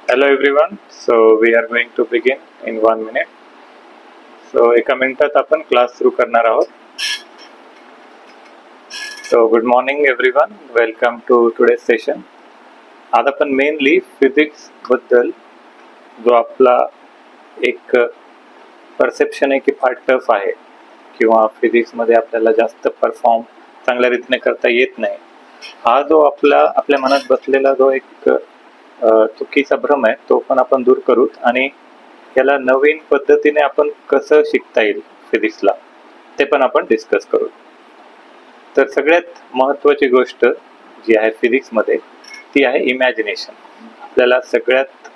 Hello everyone. So we are going to begin in 1 minute. So एका मिनिटात आपण class सुरू करणार आहोत. So good morning everyone. Welcome to today's session. आज आपण मेनली फिजिक्स बद्दल जो आपला एक परसेप्शन आहे की फार टफ आहे किंवा फिजिक्स मध्ये आपल्याला जास्त परफॉर्म चांगल्या रीतीने करता येत नाही, हा जो आपल्या मनात बसलेला जो एक चुकीचा भ्रम आहे तो पण आपण दूर करू आणि याला नवीन पद्धतीने आपण कसं शिकता येईल फिजिक्सला ते पण आपण डिस्कस करू. तर सगळ्यात महत्त्वाची गोष्ट जी आहे फिजिक्समध्ये ती आहे इमॅजिनेशन. आपल्याला सगळ्यात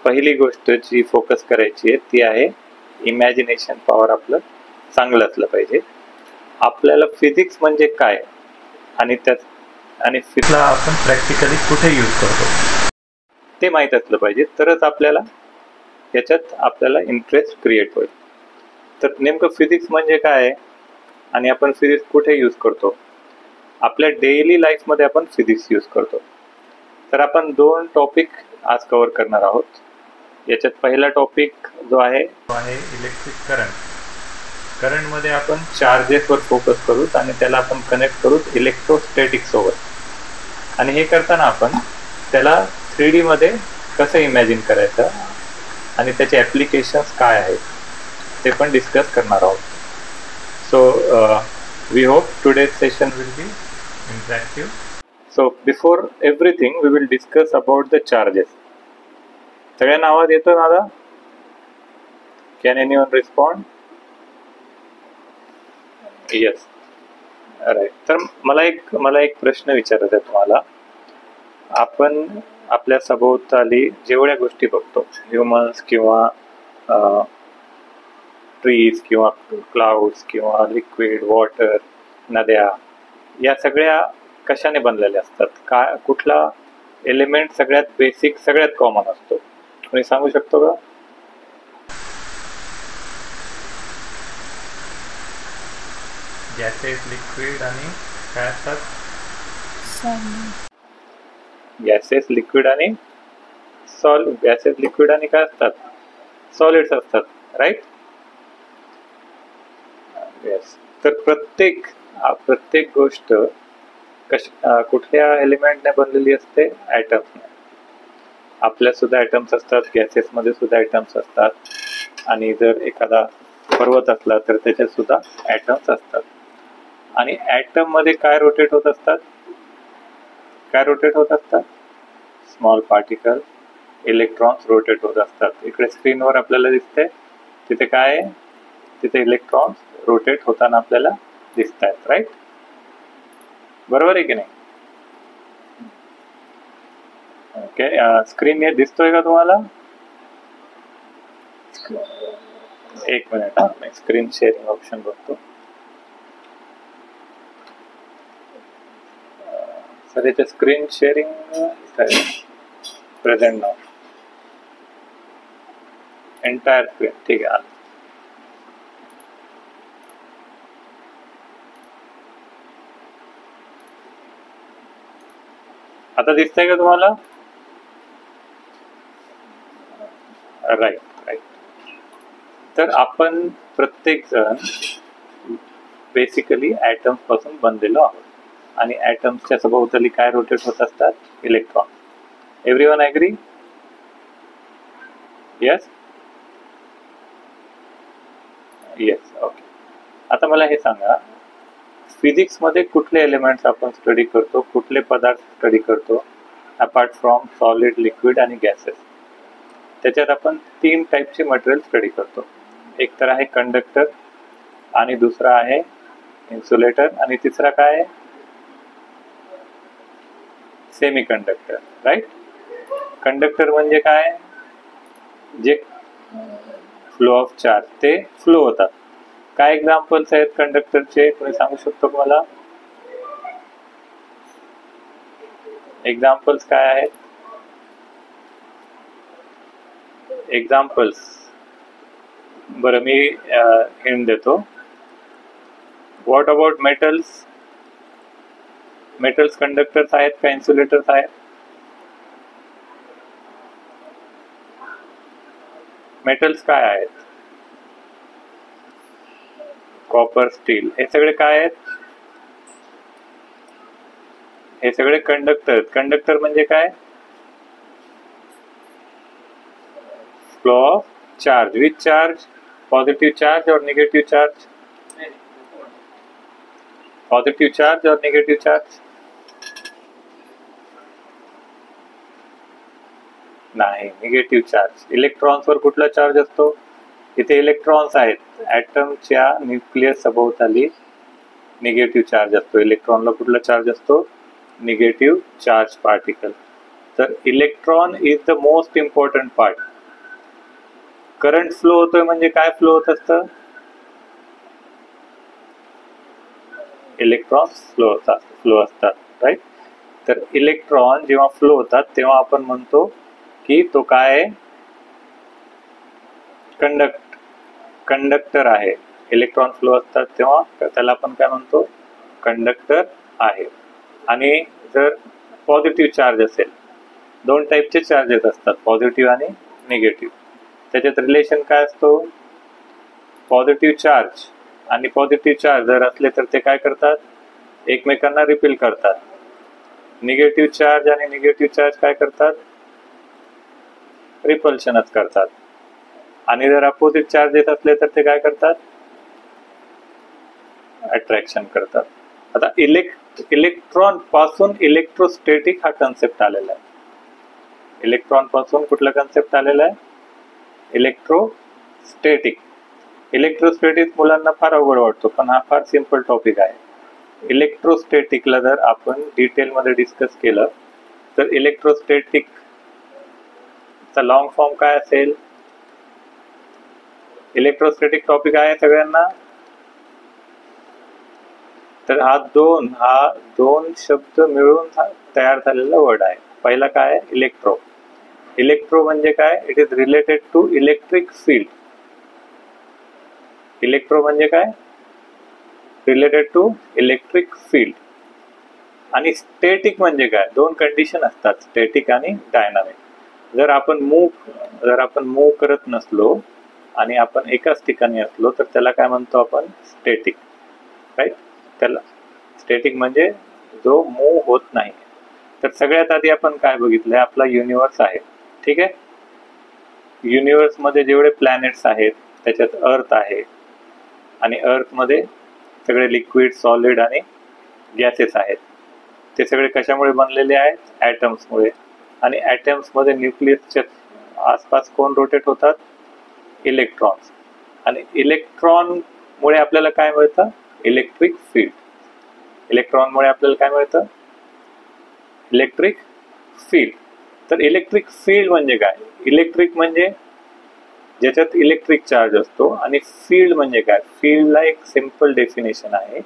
पहिली गोष्ट जी फोकस करायची आहे ती आहे इमॅजिनेशन पॉवर. आपलं चांगलं असलं पाहिजे. आपल्याला फिजिक्स म्हणजे काय आणि फिजिक्सला आपण प्रॅक्टिकली कुठे यूज करतो ते माहीत असलं पाहिजे, तरच आपल्याला इंटरेस्ट क्रिएट होईल. तर नेमकं फिजिक्स म्हणजे काय आणि आपण फिजिक्स कुठे यूज करतो? आपल्या डेली लाईफमध्ये आपण फिजिक्स यूज करतो. तर आपण 2 टॉपिक आज कव्हर करणार आहोत. याच्यात पहिला टॉपिक जो आहे तो आहे इलेक्ट्रिक करंट. करंटमध्ये आपण चार्जेसवर फोकस करू आणि त्याला आपण कनेक्ट करू इलेक्ट्रोस्टॅटिक सोबत. आणि हे करताना आपण त्याला 3D मध्ये कसं इमॅजिन करायचं आणि त्याचे ॲप्लिकेशन्स काय आहेत ते पण डिस्कस करणार आहोत. So we hope today's session will be interactive. So before everything we will discuss about the charges. सगळ्यांना आवाज येतो माझा? Can anyone respond? Yes, right. तर मला एक प्रश्न विचारायचा आहे तुम्हाला. आपण आपल्या सभोवताली जेवढ्या गोष्टी बघतो, ह्युमन्स किंवा ट्रीज किंवा क्लाउड्स किंवा लिक्विड वॉटर, नद्या, या सगळ्या कशाने बनलेल्या असतात? कुठला एलिमेंट सगळ्यात बेसिक सगळ्यात कॉमन असतो? कोणी सांगू शकतो का? गॅसेस, लिक्विड आणि काय असतात? गॅसेस, लिक्विड आणि गॅसेस, लिक्विड आणि काय असतात? सॉलिड्स असतात, राईट? येस. तर प्रत्येक गोष्ट कुठल्या एलिमेंटने बनलेली असते? ॲटम्सने. आपल्यात सुद्धा ॲटम्स असतात, गॅसेसमध्ये सुद्धा ॲटम्स असतात, आणि जर एखादा पर्वत असला तर त्याच्यात सुद्धा ॲटम्स असतात. आणि ॲटम मध्ये काय रोटेट होत असतात? स्मॉल पार्टिकल, इलेक्ट्रॉन्स रोटेट होत असतात. इकडे स्क्रीनवर आपल्याला दिसते, तिथे काय आहे? तिथे इलेक्ट्रॉन्स रोटेट होताना आपल्याला दिसत आहेत, राईट? बरोबर आहे की नाही? ओके. स्क्रीन हे दिसतोय का तुम्हाला? एक मिनिट हा, मी स्क्रीन शेअरिंग ऑप्शन बघतो. सर याचे स्क्रीन शेअरिंग प्रेझेंट नाव, एंटायर स्क्रीन. ठीक आहे. आता दिसतंय का तुम्हाला? राईट. तर आपण प्रत्येक जण बेसिकली ॲटम्स पासून बनलेलो आहोत आणि ॲटम्सच्या सभोवताली काय रोटेट होत असतात? Electron. Everyone agree? Yes. Okay. आता मला हे सांगा, फिजिक्समध्ये कुठले एलिमेंट्स आपण स्टडी करतो, कुठले पदार्थ स्टडी करतो अपार्ट फ्रॉम सॉलिड, लिक्विड आणि गॅसेस? त्याच्यात आपण 3 टाईपचे मटेरियल स्टडी करतो. एक तर आहे कंडक्टर, आणि दुसरा आहे इन्सुलेटर, आणि तिसरा काय आहे? Semi conductor, right? कंडक्टर म्हणजे काय? जे फ्लो ऑफ चार्ज, ते फ्लो होतात. काय एक्झाम्पल्स आहेत कंडक्टरचे? कोणी सांगू शकतो का मला? एक्झाम्पल्स काय आहेत? एक्झाम्पल्स. बरं, मी हिंट देतो. What about metals? Metals conductors आहेत का इन्सुलेटर्स आहेत? मेटल्स काय आहेत? कॉपर, स्टील, हे सगळे काय आहेत? हे सगळे कंडक्टर. कंडक्टर म्हणजे काय? Flow of charge. With charge? Positive charge और निगेटिव्ह चार्ज? पॉझिटिव्ह चार्ज और निगेटिव्ह चार्ज? नाही, निगेटिव्ह चार्ज. इलेक्ट्रॉन्सवर कुठला चार्ज असतो? इथे इलेक्ट्रॉन्स आहेत, ॲटमच्या न्यूक्लियस सभोवताली निगेटिव्ह चार्ज असतो. इलेक्ट्रॉनला कुठला चार्ज असतो? Negative charge particle. तर electron is the most important part. Current flow होतोय म्हणजे काय फ्लो होत असतं? इलेक्ट्रॉन्स फ्लो असतात, राईट. तर इलेक्ट्रॉन जेव्हा फ्लो होतात तेव्हा आपण म्हणतो की तो काय आहे? कंडक्टर आहे. इलेक्ट्रॉन फ्लो असतात तेव्हा त्याला आपण काय म्हणतो? कंडक्टर आहे. आणि जर पॉझिटिव्ह चार्ज असेल, दोन टाईपचे चार्जेस असतात, पॉझिटिव्ह आणि निगेटिव्ह. त्याच्यात रिलेशन काय असतो? पॉझिटिव्ह चार्ज आणि पॉझिटिव्ह चार्ज जर असले तर ते काय करतात? एकमेकांना रिपेल करतात. निगेटिव्ह चार्ज आणि निगेटिव्ह चार्ज काय करतात? रिपल्शनच करतात. आणि जर अपोजिट चार्ज येत असले तर ते काय करतात? अट्रॅक्शन करतात. आता इलेक्ट्रॉन पासून इलेक्ट्रोस्टॅटिक हा कन्सेप्ट आलेला आहे. इलेक्ट्रॉन पासून कुठला कन्सेप्ट आलेला आहे? इलेक्ट्रोस्टॅटिक. इलेक्ट्रोस्टॅटिक मुलांना फार अवघड वाटतो, पण हा फार सिंपल टॉपिक आहे. इलेक्ट्रोस्टॅटिकला जर आपण डिटेलमध्ये डिस्कस केलं तर इलेक्ट्रोस्टॅटिक चा लॉंग फॉर्म काय असेल? इलेक्ट्रोस्टॅटिक टॉपिक आहे सगळ्यांना? तर हा दोन शब्द मिळून तयार झालेला वर्ड आहे. पहिला काय आहे? इलेक्ट्रो. इलेक्ट्रो म्हणजे काय? It is related to electric field. Electro म्हणजे काय? Related to electric field. आणि स्टॅटिक म्हणजे काय? दोन कंडिशन असतात, स्टॅटिक आणि डायनामिक. जर आपण मूव्ह करत नसलो आणि आपण एकाच ठिकाणी असलो तर त्याला काय म्हणतो आपण? Static, right. त्याला स्टॅटिक म्हणजे जो मूव्ह होत नाही. तर सगळ्यात आधी आपण काय बघितलंय? आपला युनिवर्स आहे, ठीक आहे. युनिवर्स मध्ये जेवढे प्लॅनेट्स आहेत त्याच्यात अर्थ आहे, आणि अर्थ मध्ये सगळे लिक्विड, सॉलिड आणि गॅसेस आहेत. ते सगळे कशामुळे बनलेले आहेत? ॲटम्समुळे. आणि ॲटम्स मध्ये न्यूक्लियसच्या आसपास कोण रोटेट होतात? इलेक्ट्रॉन्स. आणि इलेक्ट्रॉन मुळे आपल्याला काय मिळतं? Electric field. इलेक्ट्रॉनमुळे आपल्याला काय मिळतं? Electric field. तर इलेक्ट्रिक फील्ड म्हणजे काय? इलेक्ट्रिक म्हणजे ज्याच्यात इलेक्ट्रिक चार्ज असतो, आणि फील्ड म्हणजे काय? फील्डला एक सिंपल डेफिनेशन आहे.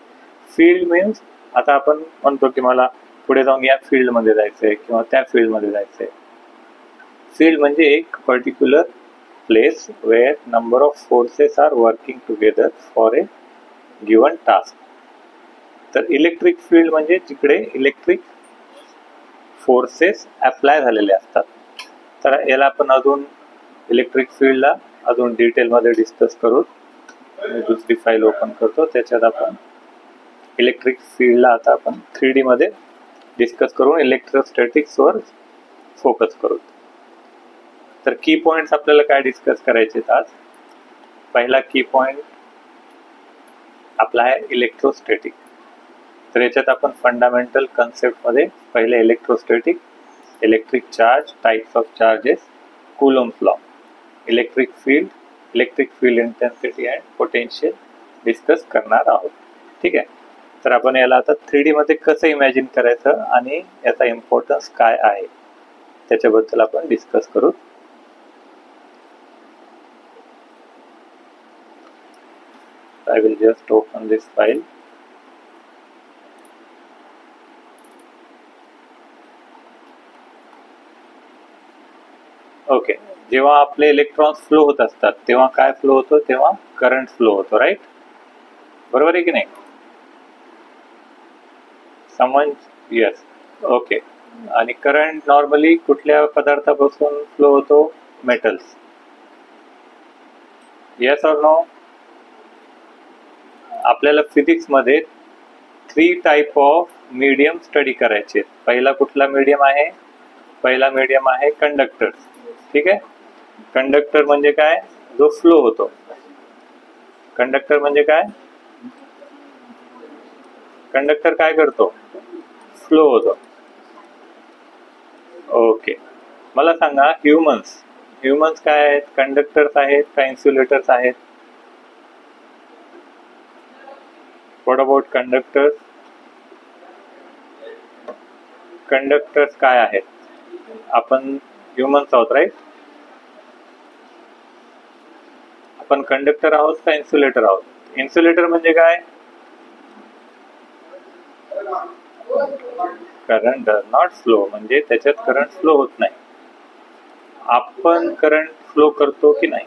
फील्ड मीन्स, आता आपण म्हणतो की मला पुढे जाऊन या फील्डमध्ये जायचंय किंवा त्या फील्डमध्ये जायचंय. फील्ड म्हणजे एक particular place where number of forces are working together for a given task. तर इलेक्ट्रिक फील्ड म्हणजे जिकडे इलेक्ट्रिक फोर्सेस अप्लाय झालेले असतात. तर याला आपण अजून इलेक्ट्रिक फील्डला अजून डिटेलमध्ये डिस्कस करू. मी दुसरी फाईल ओपन करतो, त्याच्यात आपण इलेक्ट्रिक फील्डला आता आपण 3D मध्ये डिस्कस करून इलेक्ट्रोस्टॅटिक्सवर फोकस करू. तर की पॉइंट्स आपल्याला काय डिस्कस करायचे आज? पहिला की पॉइंट आपला आहे इलेक्ट्रोस्टॅटिक. तर याच्यात आपण फंडामेंटल कन्सेप्टमध्ये पहिले electrostatic, electric charge, types of charges, Coulomb's law, electric field intensity and potential discuss करणार आहोत, ठीक आहे. तर आपण याला आता 3D मध्ये कसं इमॅजिन करायचं आणि याचा इम्पॉर्टन्स काय आहे त्याच्याबद्दल आपण डिस्कस करू. I will just open this file. Okay. जेव्हा आपले इलेक्ट्रॉन्स फ्लो होत असतात तेव्हा काय फ्लो होतो? तेव्हा करंट फ्लो होतो, राईट. बरोबर आहे की नाही? Someone yes. ओके. आणि करंट नॉर्मली कुठल्या पदार्थापासून फ्लो होतो? मेटल्स. Yes or no? आपल्याला फिजिक्स मध्ये 3 टाइप ऑफ मीडियम स्टडी करायचे. पहिला कुठला मीडियम आहे? पहिला मीडियम आहे कंडक्टर. ठीक आहे. कंडक्टर म्हणजे काय? जो फ्लो होतो. कंडक्टर म्हणजे काय? कंडक्टर काय करतो? फ्लो होतो. ओके. मला सांगा, ह्यूमन्स काय आहेत? कंडक्टर्स आहेत का इन्सुलेटर्स आहेत? What about conductors? कंडक्टर्स काय आहेत? आपण ह्यूमन्स आहोत, राईट? आपण कंडक्टर आहोत का इन्सुलेटर आहोत? इन्सुलेटर म्हणजे काय? करंट डज नॉट फ्लो, म्हणजे त्याच्यात करंट फ्लो होत नाही. आपण करंट फ्लो करतो की नाही?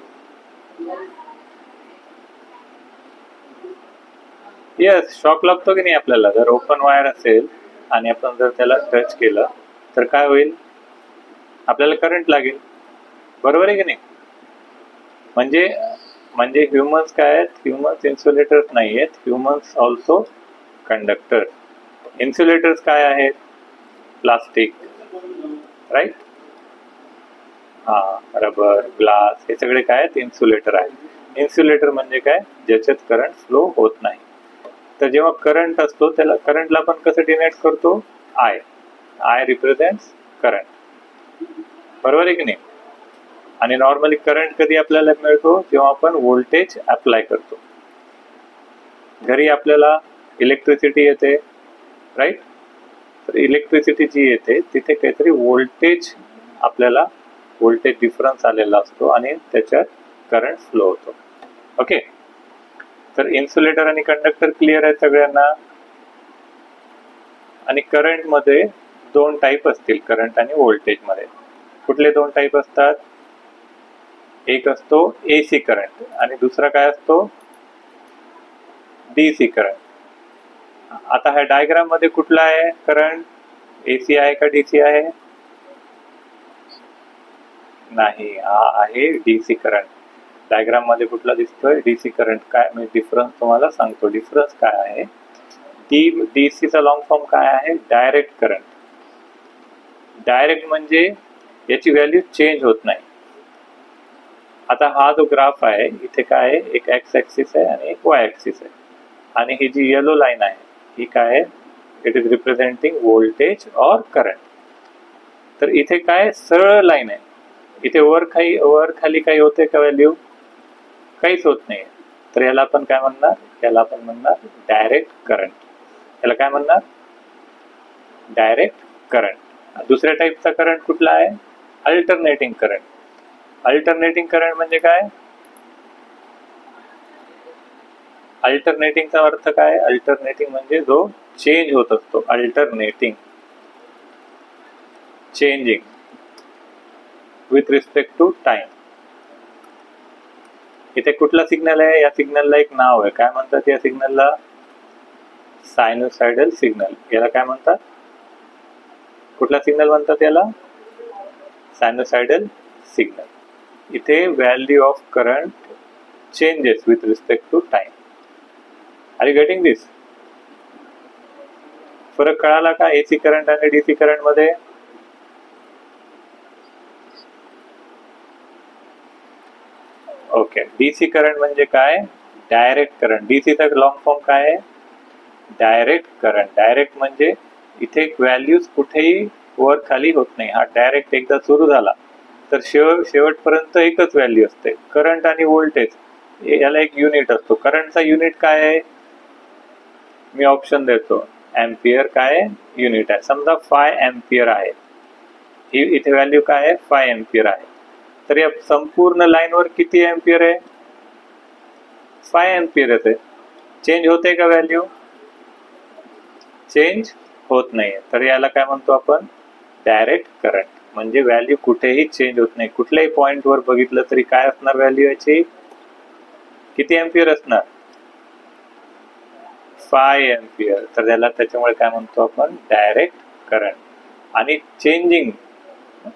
येस. शॉक लागतो की नाही आपल्याला? जर ओपन वायर असेल आणि आपण जर त्याला टच केलं तर काय होईल? आपल्याला करंट लागेल. बरोबर आहे की नाही? म्हणजे ह्यूमन्स काय आहेत? ह्यूमन्स इन्सुलेटर्स नाही आहेत. Humans also conductor. इन्सुलेटर्स काय आहेत? Plastic, right? हा, रबर, ग्लास, हे सगळे काय आहेत? इन्सुलेटर आहेत. इन्सुलेटर म्हणजे काय? ज्याच्यात करंट फ्लो होत नाही. तर जेव्हा करंट असतो त्याला, करंटला आपण कसं डिनोट करतो? I represents current. बरोबर आहे की नाही? आणि नॉर्मली करंट कधी आपल्याला मिळतो? जेव्हा आपण व्होल्टेज अप्लाय करतो. घरी आपल्याला इलेक्ट्रिसिटी येते, राईट? तर इलेक्ट्रिसिटी जी येते तिथे काहीतरी व्होल्टेज, आपल्याला व्होल्टेज डिफरन्स आलेला असतो आणि त्याच्यात करंट फ्लो होतो. ओके. तर इन्सुलेटर आणि कंडक्टर क्लिअर आहे सगळ्यांना? आणि करंट मध्ये 2 टाईप असतील, करंट आणि व्होल्टेज मध्ये. कुठले 2 टाईप असतात? एक असतो एसी करंट आणि दुसरा काय असतो? DC current. आता ह्या डायग्राम मध्ये कुठला आहे करंट? एसी आहे का डीसी आहे? नाही, हा आहे डीसी करंट. डायग्राम मध्ये कुठला दिसतोय? DC current. काय म्हणजे डिफरन्स तुम्हाला सांगतो. डिफरन्स काय आहे? डीसीचा लॉंग फॉर्म काय आहे? Direct current. डायरेक्ट म्हणजे याची व्हॅल्यू चेंज होत नाही. आता हा जो ग्राफ आहे इथे काय आहे? एक एक्स ऍक्सिस आहे आणि एक वाय ऍक्सिस आहे. आणि ही जी येलो लाईन आहे ही काय आहे? इट इज रिप्रेझेंटिंग व्होल्टेज और करंट. तर इथे काय? सरळ लाईन आहे. इथे वर खाली काही होते का व्हॅल्यू? काहीच होत नाही. तर याला आपण काय म्हणणार? याला आपण म्हणणार डायरेक्ट करंट. याला काय म्हणणार? Direct current. दुसऱ्या टाईपचा करंट कुठला आहे? Alternating current. अल्टरनेटिंग करंट म्हणजे काय? अल्टरनेटिंगचा अर्थ काय? अल्टरनेटिंग म्हणजे जो चेंज होत असतो. Alternating, changing with respect to time. इथे कुठला सिग्नल आहे? या सिग्नलला एक नाव आहे. काय म्हणतात या सिग्नलला? Sinusoidal signal. याला काय म्हणतात? कुठला सिग्नल म्हणतात याला? Sinusoidal signal. इथे value of current changes with respect to time. Are you getting this? फरक कळाला का एसी करंट आणि डीसी करंट मध्ये? ओके. डीसी करंट म्हणजे काय? Direct current. डीसीचा लॉंग फॉर्म काय आहे? Direct current. डायरेक्ट म्हणजे इथे व्हॅल्यूज कुठेही वर खाली होत नाही. हा डायरेक्ट एकदा सुरू झाला तर शेवटपर्यंत एकच व्हॅल्यू असते. करंट आणि व्होल्टेज याला एक युनिट असतो. करंटचा युनिट काय आहे? मी ऑप्शन देतो. एम्पियर काय युनिट आहे? समजा 5 एम्पियर आहे. ही इथे व्हॅल्यू काय आहे? 5 एम्पियर आहे. तर या संपूर्ण लाईनवर किती एम्पियर आहे? 5 एम्पियर आहे. चेंज होते का व्हॅल्यू? चेंज होत नाही. तर याला काय म्हणतो आपण? Direct current. म्हणजे व्हॅल्यू कुठेही चेंज होत नाही. कुठल्याही पॉइंट वर बघितलं तरी काय असणार व्हॅल्यू याची? किती एम्पियर असणार? 5 एम्पियर. तर याला त्याच्यामुळे काय म्हणतो आपण? Direct current. आणि चेंजिंग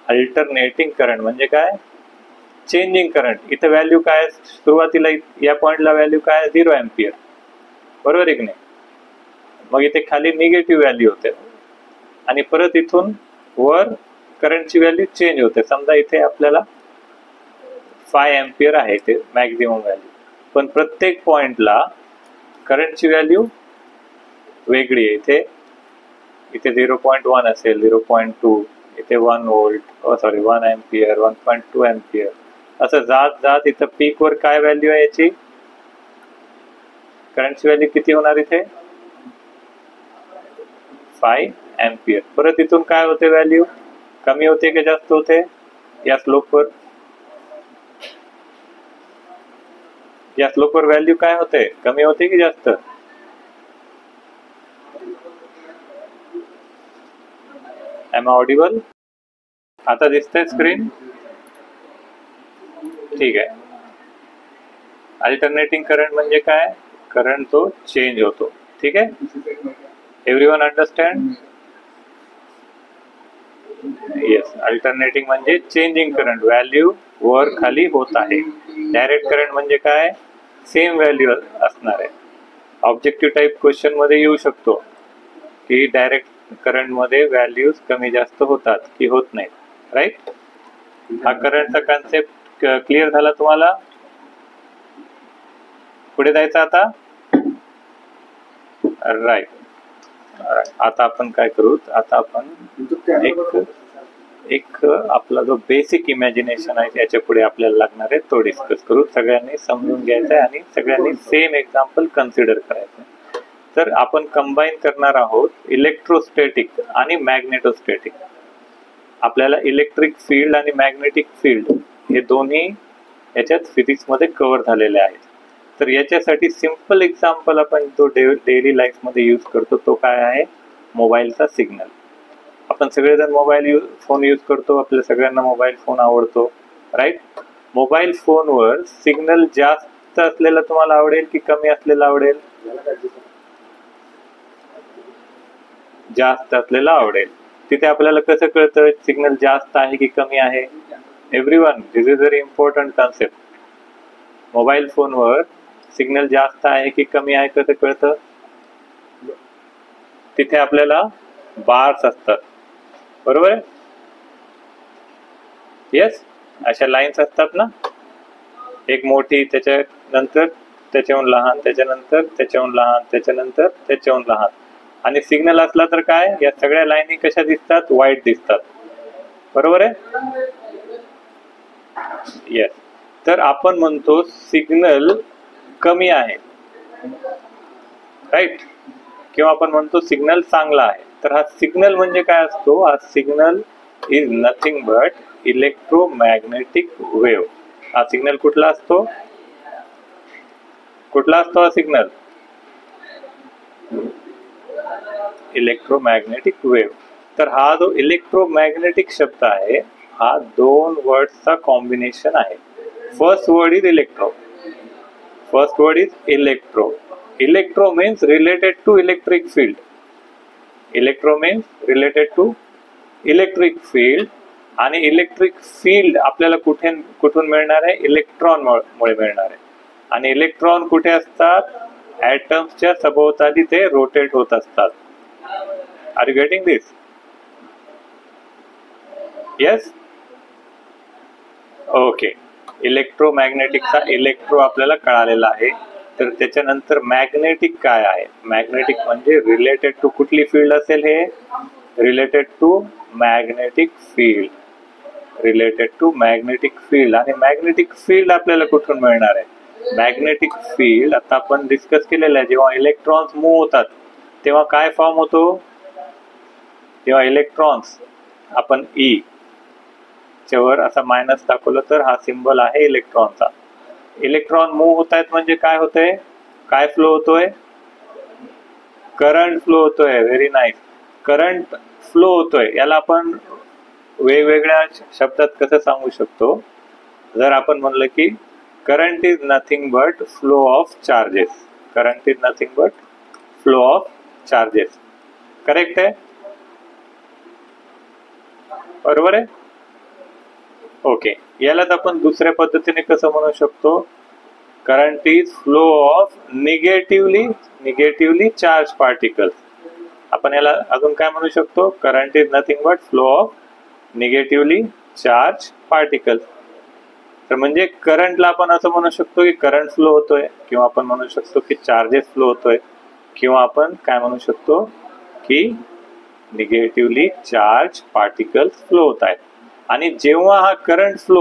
अल्टरनेटिंग करंट म्हणजे काय? चेंजिंग करंट, इथं व्हॅल्यू काय सुरुवातीला या पॉइंटला व्हॅल्यू काय 0 एम्पियर, बरोबर आहे की नाही. मग इथे खाली निगेटिव्ह व्हॅल्यू होते आणि परत इथून वर करंटची व्हॅल्यू चेंज होते. समजा इथे आपल्याला 5 एम्पियर आहे ते मॅक्झिमम व्हॅल्यू, पण प्रत्येक पॉइंटला करंटची व्हॅल्यू वेगळी आहे. इथे इथे 0.1 असेल, 0.2, इथे 1 वोल्ट, 1 एम्पियर, 1.2 एम्पियर, असं जात जात इथं पीक वर काय व्हॅल्यू आहे याची, करंटची व्हॅल्यू किती होणार इथे 5 एम्पियर. परत इथून काय होते व्हॅल्यू, कमी होते की जास्त होते या स्लोपवर, या स्लोपवर व्हॅल्यू काय होते, कमी होते की जास्त. एम ऑडिबल, आता दिसतंय स्क्रीन, ठीक आहे. अल्टरनेटिंग करंट म्हणजे काय, करंट तो चेंज होतो, ठीक आहे. Everyone understand. येस, अल्टरनेटिंग म्हणजे चेंजिंग करंट, व्हॅल्यू वर खाली होत आहे. डायरेक्ट करंट म्हणजे काय, सेम व्हॅल्यू असणार आहे. ऑब्जेक्टिव्ह टाइप क्वेश्चन मध्ये येऊ शकतो की डायरेक्ट करंट मध्ये व्हॅल्यूज कमी जास्त होतात की होत नाहीत, राईट. हा करंटचा कन्सेप्ट क्लिअर झाला तुम्हाला. पुढे जायचं आता, राईट. आता आपण काय करू, आता आपण एक आपला जो बेसिक इमॅजिनेशन आहे याच्या पुढे आपल्याला लागणार आहे तो डिस्कस करू. सगळ्यांनी समजून घ्यायचं आहे आणि सगळ्यांनी सेम एक्झाम्पल कन्सिडर करायचं. तर आपण कंबाईन करणार आहोत इलेक्ट्रोस्टॅटिक आणि मॅग्नेटोस्टॅटिक. आपल्याला इलेक्ट्रिक फील्ड आणि मॅग्नेटिक फील्ड हे दोन्ही याच्यात फिजिक्स मध्ये कव्हर झालेले आहेत. तर याच्यासाठी सिंपल एक्झाम्पल आपण जो डेली लाईफ मध्ये यूज करतो तो काय आहे, मोबाईलचा सिग्नल. आपण सगळेजण मोबाईल फोन यूज करतो, आपल्या सगळ्यांना मोबाईल फोन आवडतो, राईट. मोबाईल फोनवर सिग्नल जास्त असलेला तुम्हाला आवडेल की कमी असलेला आवडेल, जास्त असलेला आवडेल. तिथे आपल्याला कसं कळतं सिग्नल जास्त आहे की कमी आहे. Everyone, this is very important concept. Mobile फोनवर सिग्नल जास्त आहे की कमी आहे कसं कळतं, तिथे आपल्याला बार्स असतात, बरोबर. येस, अशा लाईन्स असतात ना, एक मोठी, त्याच्यानंतर त्याच्याहून लहान, त्याच्यानंतर त्याच्याहून लहान, त्याच्यानंतर त्याच्याहून लहान. आणि सिग्नल असला तर काय, या सगळ्या लाईनी कशा दिसतात, व्हाईट दिसतात, बरोबर आहे. येस, तर आपण म्हणतो सिग्नल कमी आहे, राईट, किंवा आपण म्हणतो सिग्नल चांगला आहे. तर हा सिग्नल म्हणजे काय असतो, हा signal is nothing but electromagnetic wave. हा सिग्नल कुठला असतो, कुठला असतो हा सिग्नल, इलेक्ट्रोमॅग्नेटिक वेव्ह. तर हा जो इलेक्ट्रोमॅग्नेटिक शब्द आहे हा दोन वर्ड्सचा कॉम्बिनेशन आहे. First word is electro, first word is electro. Electro means related to electric field, electro means related to electric field. आणि इलेक्ट्रिक फील्ड आपल्याला कुठून मिळणार आहे, इलेक्ट्रॉन मुळे मिळणार आहे. आणि इलेक्ट्रॉन कुठे असतात, ऍटम्सच्या सभोवताली ते रोटेट होत असतात. Are you getting this? Yes, okay. इलेक्ट्रोमॅग्नेटिकचा इलेक्ट्रो आपल्याला कळालेला आहे. तर त्याच्यानंतर मॅग्नेटिक काय आहे, मॅग्नेटिक म्हणजे रिलेटेड टू कुठली फील्ड असेल, हे related to magnetic field, related to magnetic field. आणि मॅग्नेटिक फील्ड आपल्याला कुठून मिळणार आहे, मॅग्नेटिक फील्ड आता आपण डिस्कस केलेलं आहे. जेव्हा इलेक्ट्रॉन्स मूव्ह होतात तेव्हा काय फॉर्म होतो, जेव्हा इलेक्ट्रॉन्स आपण ई च्यावर असा मायनस दाखवलं तर हा सिंबल आहे इलेक्ट्रॉनचा. इलेक्ट्रॉन मूव्ह होत आहेत म्हणजे काय होतंय, काय फ्लो होतोय, करंट फ्लो होतोय. व्हेरी नाईस, करंट फ्लो होतोय. याला आपण वेगवेगळ्या शब्दात कसं सांगू शकतो, जर आपण म्हणलं की current is nothing but flow of charges, current is nothing but flow of charges, correct आहे, बरोबर आहे. ओके, यालाच आपण दुसऱ्या पद्धतीने कसं म्हणू शकतो, current is flow of negatively charge particles. आपण याला अजून काय म्हणू शकतो, current is nothing but flow of negatively charge particles. तर म्हणजे करंटला आपण असं म्हणू शकतो की करंट फ्लो होतोय, किंवा आपण म्हणू शकतो की चार्जेस फ्लो होतोय, किंवा आपण काय म्हणू शकतो की निगेटिव्हली चार्ज पार्टिकल्स फ्लो होत आहेत. आणि जेव्हा हा करंट फ्लो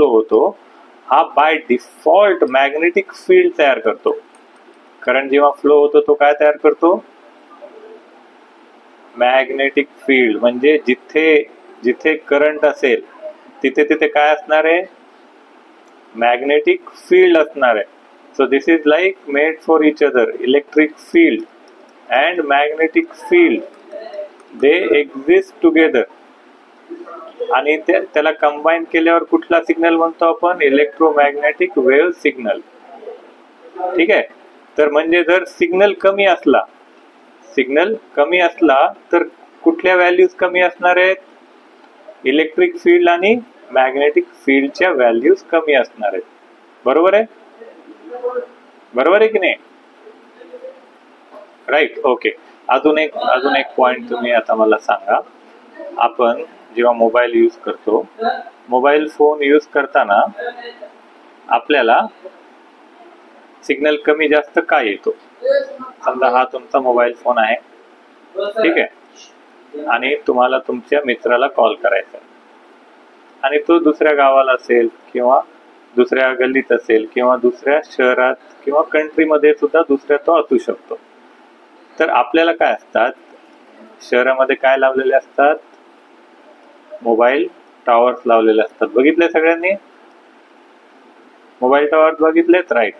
होतो हा बाय डिफॉल्ट मॅग्नेटिक फील्ड तयार करतो. करंट जेव्हा फ्लो होतो तो काय तयार करतो, मॅग्नेटिक फील्ड. म्हणजे जिथे करंट असेल तिथे काय असणार आहे, मॅग्नेटिक फील्ड असणार आहे. So this is like made for each other. Electric field and magnetic field they exist together. आणि त्याला कंबाईन केल्यावर कुठला सिग्नल म्हणतो आपण, इलेक्ट्रोमॅग्नेटिक वेव्ह सिग्नल. ठीक आहे. तर म्हणजे जर सिग्नल कमी असला तर कुठल्या व्हॅल्यूज कमी असणार आहेत, इलेक्ट्रिक फील्ड आणि मॅग्नेटिक फील्डच्या व्हॅल्यूज कमी असणार आहेत. बरोबर आहे की नाही, राईट. ओके, अजून एक पॉइंट तुम्ही आता मला सांगा. आपण जेव्हा मोबाईल यूज करतो, मोबाईल फोन यूज करताना आपल्याला सिग्नल कमी जास्त का येतो. समजा हा तुमचा मोबाईल फोन आहे, ठीक आहे, आणि तुम्हाला तुमच्या मित्राला कॉल करायचा आणि तो दुसऱ्या गावाला असेल, किंवा दुसऱ्या गल्लीत असेल, किंवा दुसऱ्या शहरात किंवा कंट्रीमध्ये सुद्धा दुसऱ्या तो असू शकतो. तर आपल्याला काय असतात, शहरामध्ये काय लावलेले असतात, मोबाईल टॉवर्स लावलेले असतात. बघितले सगळ्यांनी मोबाईल टॉवर्स बघितलेत, राईट.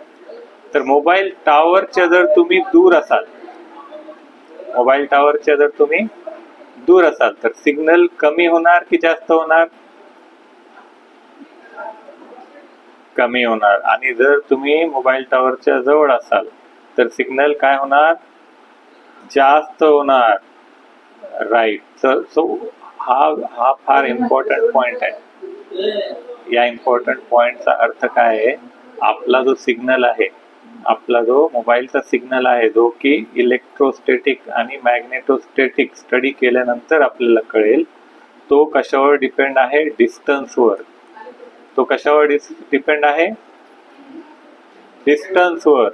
तर मोबाईल टॉवरच्या जर तुम्ही दूर असाल तर सिग्नल कमी होणार की जास्त होणार, कमी होणार. आणि जर तुम्ही मोबाईल टॉवरच्या जवळ असाल तर सिग्नल काय होणार, जास्त होणार, राईट. सो हा फार इम्पॉर्टंट पॉइंट आहे. या इम्पॉर्टंट पॉइंटचा अर्थ काय आहे, आपला जो सिग्नल आहे, आपला जो मोबाईलचा सिग्नल आहे, जो की इलेक्ट्रोस्टॅटिक आणि मॅग्नेटोस्टॅटिक स्टडी केल्यानंतर आपल्याला कळेल, तो कशावर डिपेंड आहे, डिस्टन्सवर. तो कशावर डिपेंड आहे, डिस्टन्सवर.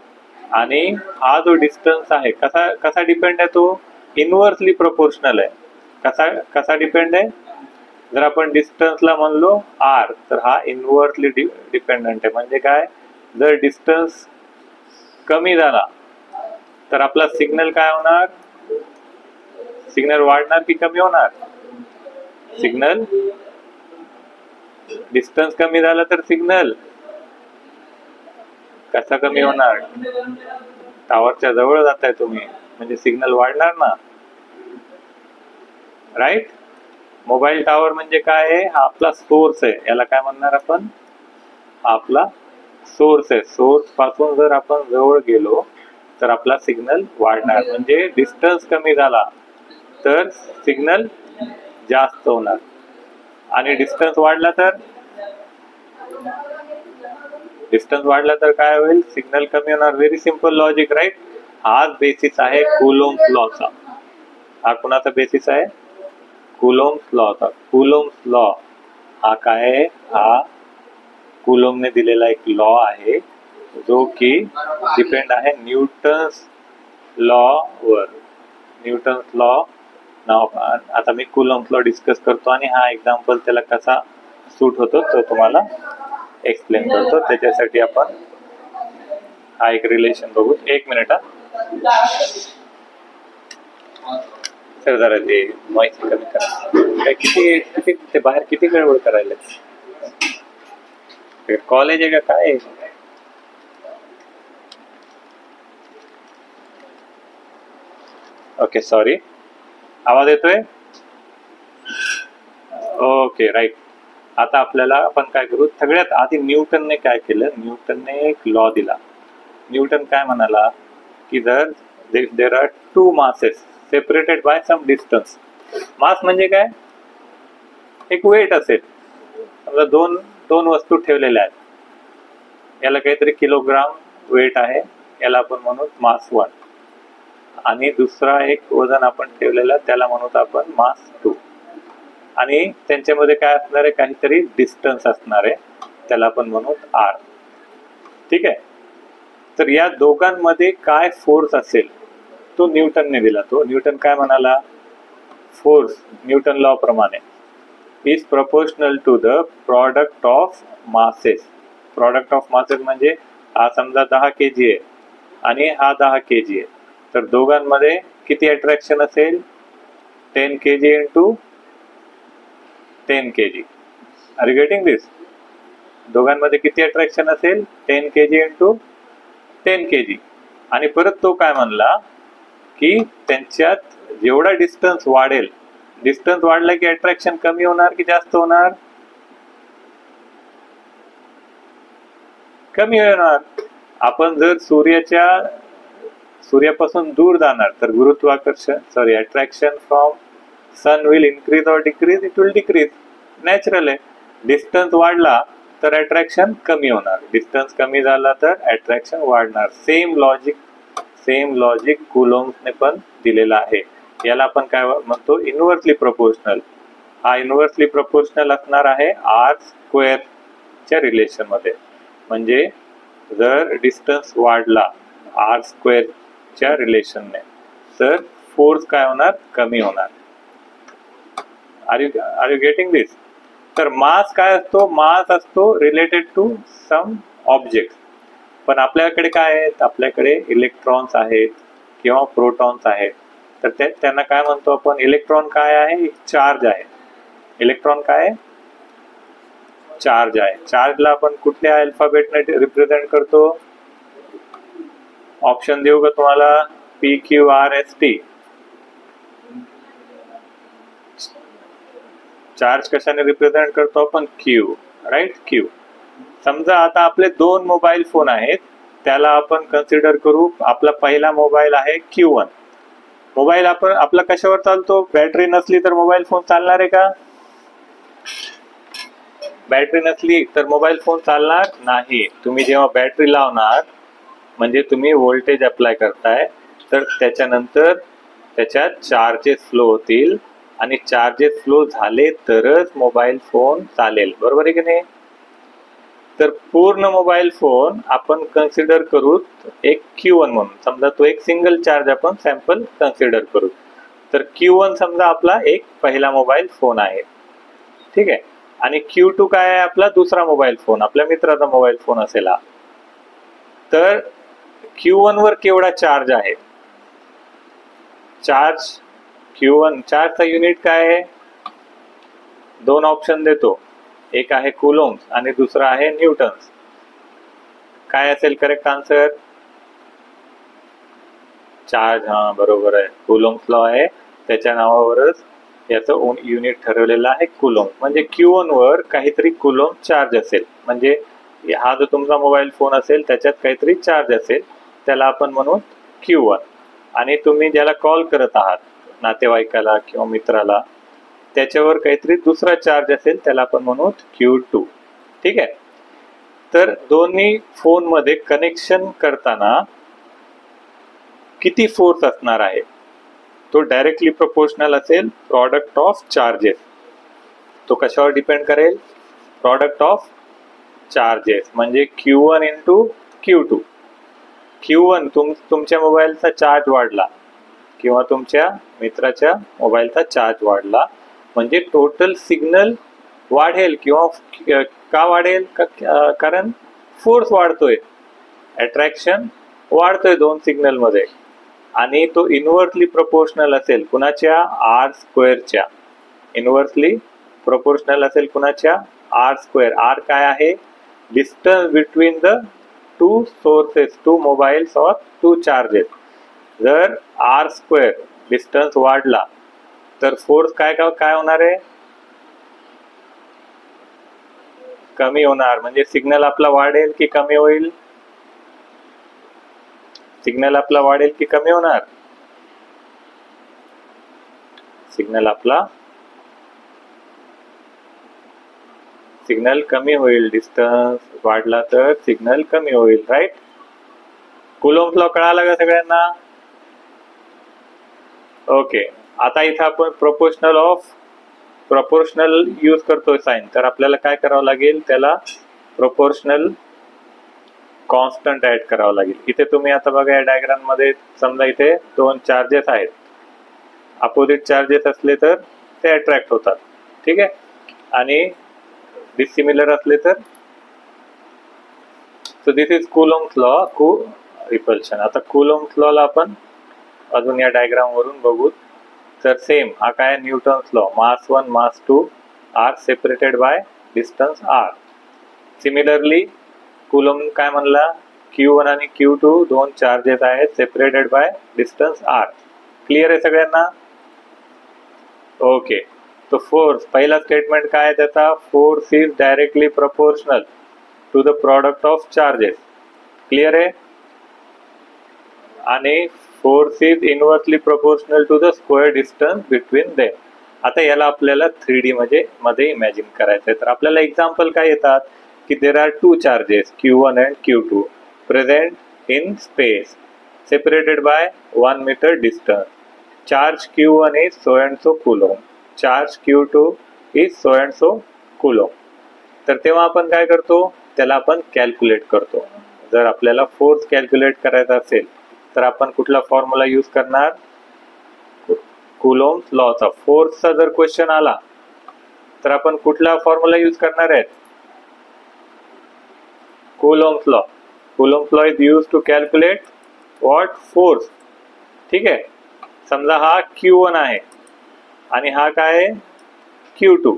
आणि हा जो डिस्टन्स आहे कसा डिपेंड आहे, तो इनव्हर्सली प्रोपोर्शनल आहे. कसा डिपेंड आहे, जर आपण डिस्टन्सला म्हणलो आर तर हा इनव्हर्सली डिपेंडंट आहे. म्हणजे काय, जर डिस्टन्स कमी झाला तर आपला सिग्नल काय होणार, सिग्नल वाढणार की कमी होणार, सिग्नल, डिस्टन्स कमी झाला तर सिग्नल कसा कमी होणार, टॉवरच्या जवळ जाताय तुम्ही म्हणजे सिग्नल वाढणार ना, राईट. मोबाईल टॉवर म्हणजे काय आहे, हा आपला सोर्स आहे. याला काय म्हणणार आपण, आपला सोर्स आहे. सोर्स पासून जर आपण जवळ गेलो तर आपला सिग्नल वाढणार. म्हणजे डिस्टन्स कमी झाला तर सिग्नल जास्त होणार, आणि डिस्टन्स वाढला तर काय होईल, सिग्नल कमी होणार. Very simple logic, right. हाच बेसिस आहे कुलोम्ब्स लॉचा. हा कुणाचा बेसिस आहे, कुलोम्ब्स लॉचा. कुलोम्ब्स लॉ हा काय आहे, हा कुलोम्बने दिलेला एक लॉ आहे, जो की डिपेंड आहे न्यूटन्स लॉ वर. न्यूटन्स लॉ नाव. आता मी कुलोम्ब्स लॉ डिस्कस करतो आणि हा एक्झाम्पल त्याला कसा सूट होतो तो तुम्हाला एक्सप्लेन करतो. त्याच्यासाठी आपण हा एक रिलेशन बघू. एक मिनिट हा सर, जरा ते माहिती कमी करा. किती ते बाहेर किती गडबड करायला, कॉलेज आहे का काय. Okay, sorry. आवाज येतोय, ओके, राईट. आता आपल्याला आपण काय करू, सगळ्यात आधी न्यूटनने काय केलं, न्यूटनने एक लॉ दिला. न्यूटन काय म्हणाला की जर there are two masses separated by some distance. Mass म्हणजे काय, एक वेट असेल, समजा दोन दोन वस्तू ठेवलेल्या आहेत, याला काहीतरी किलोग्राम वेट आहे, याला आपण म्हणू मास 1, आणि दुसरा एक वजन आपण ठेवलेला त्याला म्हणू आपण मास 2, आणि त्यांच्यामध्ये काय असणार आहे, काहीतरी डिस्टन्स असणार आहे, त्याला आपण म्हणू r. ठीक आहे. तर या दोघांमध्ये काय फोर्स असेल तो न्यूटनने दिला. तो न्यूटन काय म्हणाला, फोर्स न्यूटन लॉ प्रमाणे is proportional to the product of masses. Product of masses म्हणजे हा समजा 10 kg आहे आणि हा 10 kg आहे, तर दोघांमध्ये किती अट्रॅक्शन असेल, 10 kg into 10 kg. Are you getting this? दोघांमध्ये किती अट्रॅक्शन असेल, 10 kg इंटू 10 kg. आणि परत तो काय म्हणला की त्यांच्यात जेवढा डिस्टन्स वाढेल, डिस्टन्स वाढला की अट्रॅक्शन कमी होणार की जास्त होणार, कमी होणार. आपण जर सूर्यापासून दूर जाणार तर गुरुत्वाकर्षण attraction from sun will increase और decrease, it will decrease, natural आहे. डिस्टन्स वाढला तर अट्रॅक्शन कमी होणार, डिस्टन्स कमी झाला तर अट्रॅक्शन वाढणार. सेम लॉजिक कुलोम्बने पण दिलेला आहे. याला आपण काय म्हणतो, इन्व्हर्सली प्रोपोर्शनल. हा इन्व्हर्सली प्रोपोर्शनल असणार आहे r² च्या रिलेशन मध्ये. म्हणजे जर डिस्टन्स वाढला r² च्या रिलेशनने तर फोर्स काय होणार, कमी होणार. आर यू गेटिंग दिस? तर मास काय असतो, मास असतो रिलेटेड टू सम ऑब्जेक्ट. पण आपल्याकडे काय आहेत, आपल्याकडे इलेक्ट्रॉन्स आहेत किंवा प्रोटॉन्स आहेत. तर त्यांना काय म्हणतो आपण, इलेक्ट्रॉन काय आहे, चार्ज आहे. इलेक्ट्रॉन काय आहे, चार्ज आहे. चार्जला आपण कुठल्या अल्फाबेटने रिप्रेझेंट करतो, ऑप्शन देऊ का तुम्हाला, PQRST. चार्ज कशाने रिप्रेझेंट करतो आपण, Q, राईट, Q. समजा आता आपले 2 मोबाईल फोन आहेत, त्याला आपण कन्सिडर करू, आपला पहिला मोबाईल आहे Q1. मोबाईल आपला कशावर चालतो, बॅटरी नसली तर मोबाईल फोन चालणार आहे का, बॅटरी नसली तर मोबाईल फोन चालणार नाही. तुम्ही जेव्हा बॅटरी लावणार म्हणजे तुम्ही व्होल्टेज अप्लाय करताय, तर त्याच्यानंतर त्याच्यात चार्जेस फ्लो होतील, आणि चार्जेस फ्लो झाले तरच मोबाईल फोन चालेल, बरोबर आहे की नाही. तर पूर्ण मोबाईल फोन आपण कन्सिडर करू एक Q1 म्हणून. समजा तो एक सिंगल चार्ज आपण सॅम्पल कन्सिडर करू. तर Q1 समजा आपला एक पहिला मोबाईल फोन आहे, ठीक आहे. आणि Q2 काय आहे, आपला दुसरा मोबाईल फोन, आपल्या मित्राचा मोबाईल फोन असेल हा. तर Q1 वर केवढा चार्ज आहे, चार्ज Q1 चार्जचा युनिट काय आहे, 2 ऑप्शन देतो, एक आहे कुलोम्ब्स आणि दुसरा आहे न्यूटन्स. काय असेल करेक्ट आन्सर, चार्ज. हा बरोबर आहे, कुलोम्ब्स लॉ आहे, त्याच्या नावावरच याचं युनिट ठरवलेलं आहे कुलोम्ब. म्हणजे Q1 वर काहीतरी कुलोम्ब चार्ज असेल, म्हणजे हा जो तुमचा मोबाईल फोन असेल त्याच्यात काहीतरी चार्ज असेल, त्याला आपण म्हणू Q1. आणि तुम्ही ज्याला कॉल करत आहात, नातेवाईकाला किंवा मित्राला, त्याच्यावर काहीतरी दुसरा चार्ज असेल, त्याला आपण म्हणू Q2. ठीक आहे. तर दोन्ही फोन मध्ये कनेक्शन करताना किती फोर्स असणार आहे, तो डायरेक्टली प्रोपोर्शनल असेल प्रोडक्ट ऑफ चार्जेस. तो कशावर डिपेंड करेल, प्रोडक्ट ऑफ चार्जेस, म्हणजे Q1 इंटू Q2. Q1 तुमच्या मोबाईलचा चार्ज वाढला किंवा तुमच्या मित्राच्या मोबाईलचा चार्ज वाढला, म्हणजे टोटल सिग्नल वाढेल. किंवा का वाढेल, कारण फोर्स वाढतोय, अट्रॅक्शन वाढतोय 2 सिग्नल मध्ये, आणि तो इन्व्हर्सली प्रोपोर्शनल असेल कुणाच्या, R² च्या. इन्व्हर्सली प्रोपोर्शनल असेल कुणाच्या, R². R काय आहे, distance between the 2 sources, 2 mobiles और 2 चार्जेस. जर R² डिस्टन्स वाढला तर फोर्स काय होणार आहे, कमी होणार. म्हणजे सिग्नल आपला वाढेल की कमी होईल, सिग्नल आपला वाढेल की कमी होणार, सिग्नल आपला सिग्नल कमी होईल, डिस्टन्स वाढला तर सिग्नल कमी होईल, राईट. कुलोम्ब लॉ कळाला का सगळ्यांना? ओके. आता इथं आपण प्रोपोर्शनल यूज करतोय साइन, तर आपल्याला काय करावं लागेल, त्याला प्रोपोर्शनल कॉन्स्टंट ऍड करावं लागेल. इथे तुम्ही आता बघा या डायग्राम मध्ये समजा इथे दोन चार्जेस आहेत, अपोजिट चार्जेस असले तर ते अट्रॅक्ट होतात, ठीक आहे, आणि डिसिमिलर असले तर. So this is Coulomb's law, repulsion. आता कुलोम्ब्स लॉ ला आपण अजून या डायग्राम वरून बघू. तर सेम हा काय, Newton's law, mass 1 mass 2 are separated by distance R. Similarly Coulomb काय म्हणला, Q1 आणि Q2 दोन चार्जेस आहेत, separated by distance R. Clear आहे सगळ्यांना? ओके. तो फोर्स, पहिला स्टेटमेंट काय आहे त्याचा, force is directly proportional to the product of charges. Clear आहे? आणि force is inversely proportional to the square distance between them. आता याला आपल्याला 3D मध्ये इमॅजिन करायचं आहे. तर आपल्याला एक्झाम्पल काय येतात की there are two charges Q1 and Q2 present in space separated by 1 metre distance. Charge Q1 is so and so coulomb, charge Q2 is so and so coulomb. तर तेव्हा आपण काय करतो, त्याला आपण कॅल्क्युलेट करतो. जर आपल्याला फोर्स कॅल्क्युलेट करायचा असेल तर आपण कुठला फॉर्म्युला यूज करणार, कुलोम्ब्स लॉचा. फोर्सचा जर क्वेश्चन आला तर आपण कुठला फॉर्म्युला यूज करणार आहेत, Coulomb's law. Coulomb's law is use to calculate what, force. ठीक आहे. समजा हा Q1 आहे आणि हा काय आहे Q2,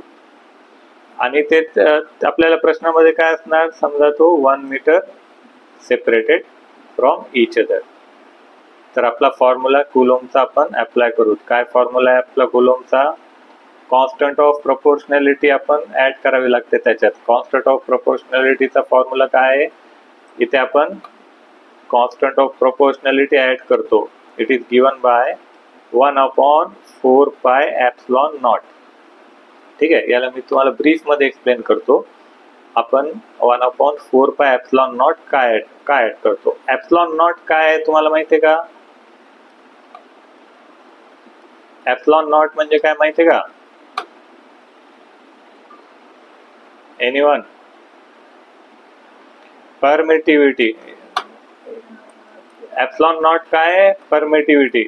आणि ते आपल्याला प्रश्नामध्ये काय असणार, समजा तो 1 metre separated from each other. तर आपला फॉर्म्युला कुलोम्बचा आपण अप्लाय करू. काय फॉर्म्युला आहे आपला कुलोम्बचा, कॉन्स्टंट ऑफ प्रोपोर्शनॅलिटी आपण ऍड करावी लागते त्याच्यात. कॉन्स्टंट ऑफ प्रोपोर्शनॅलिटीचा फॉर्म्युला काय आहे, इथे आपण कॉन्स्टंट ऑफ प्रोपोर्शनॅलिटी ऍड करतो. इट इज गिवन बाय 1/4 पाय एप्सिलॉन नॉट. ठीक आहे, याला मी तुम्हाला ब्रीफ मध्ये एक्सप्लेन करतो. आपण 1/4 पाय एप्सिलॉन नॉट काय ऍड करतो. एप्सिलॉन नॉट काय आहे तुम्हाला माहितीये का, एप्सिलॉन नॉट म्हणजे काय माहितीये का, एनीवन? परमिटिव्हिटी. एप्सिलॉन नॉट काय आहे, परमिटिव्हिटी.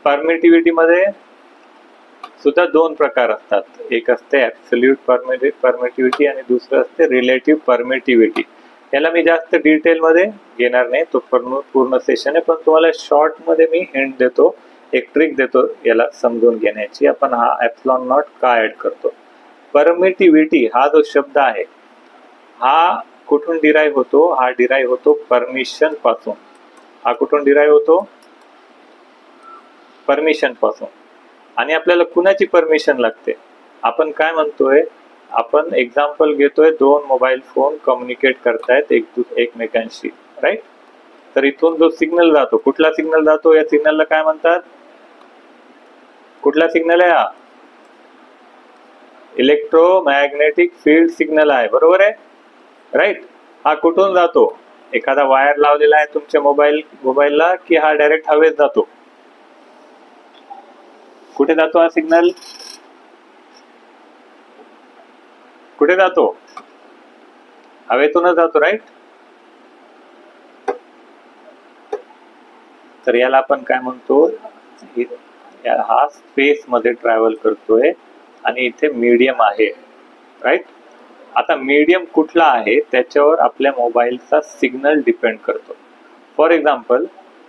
परमिटिव्हिटी मध्ये सुद्धा दोन प्रकार असतात. एक असते ऍब्सोल्यूट परमिटिव्हिटी आणि दुसरं असते रिलेटिव्ह परमिटिव्हिटी. याला मी जास्त डिटेल मध्ये घेणार नाही, तो पूर्ण सेशन आहे, पण तुम्हाला शॉर्ट मध्ये मी हिंट देतो, एक ट्रिक देतो याला समजून घेण्याची. आपण हा एप्सिलॉन नॉट का ऍड करतो. परमिटिव्हिटी हा जो शब्द आहे हा कुठून डिराईव्ह होतो, हा डिराईव्ह होतो परमिशन पासून. हा कुठून डिराईव्ह होतो, परमिशन पासून. आणि आपल्याला कुणाची परमिशन लागते, आपण काय म्हणतोय, आपण एक्झाम्पल घेतोय, दोन मोबाईल फोन कम्युनिकेट करतायत एकमेकांशी, राईट. तर इथून जो सिग्नल जातो, कुठला सिग्नल जातो, या सिग्नलला काय म्हणतात, कुठला सिग्नल आहे हा, इलेक्ट्रोमॅग्नेटिक फील्ड सिग्नल आहे, बरोबर आहे, राईट. हा कुठून जातो, एखादा वायर लावलेला आहे तुमच्या मोबाईलला की हा डायरेक्ट हवेत जातो, कुठे जातो हा सिग्नल, कुठे जातो, हवेतूनच जातो, राईट. तर याला आपण काय म्हणतो, हा स्पेस मध्ये ट्रॅव्हल करतोय आणि इथे मीडियम आहे, राईट. आता मीडियम कुठला आहे त्याच्यावर आपल्या मोबाईलचा सिग्नल डिपेंड करतो. फॉर एक्झाम्पल,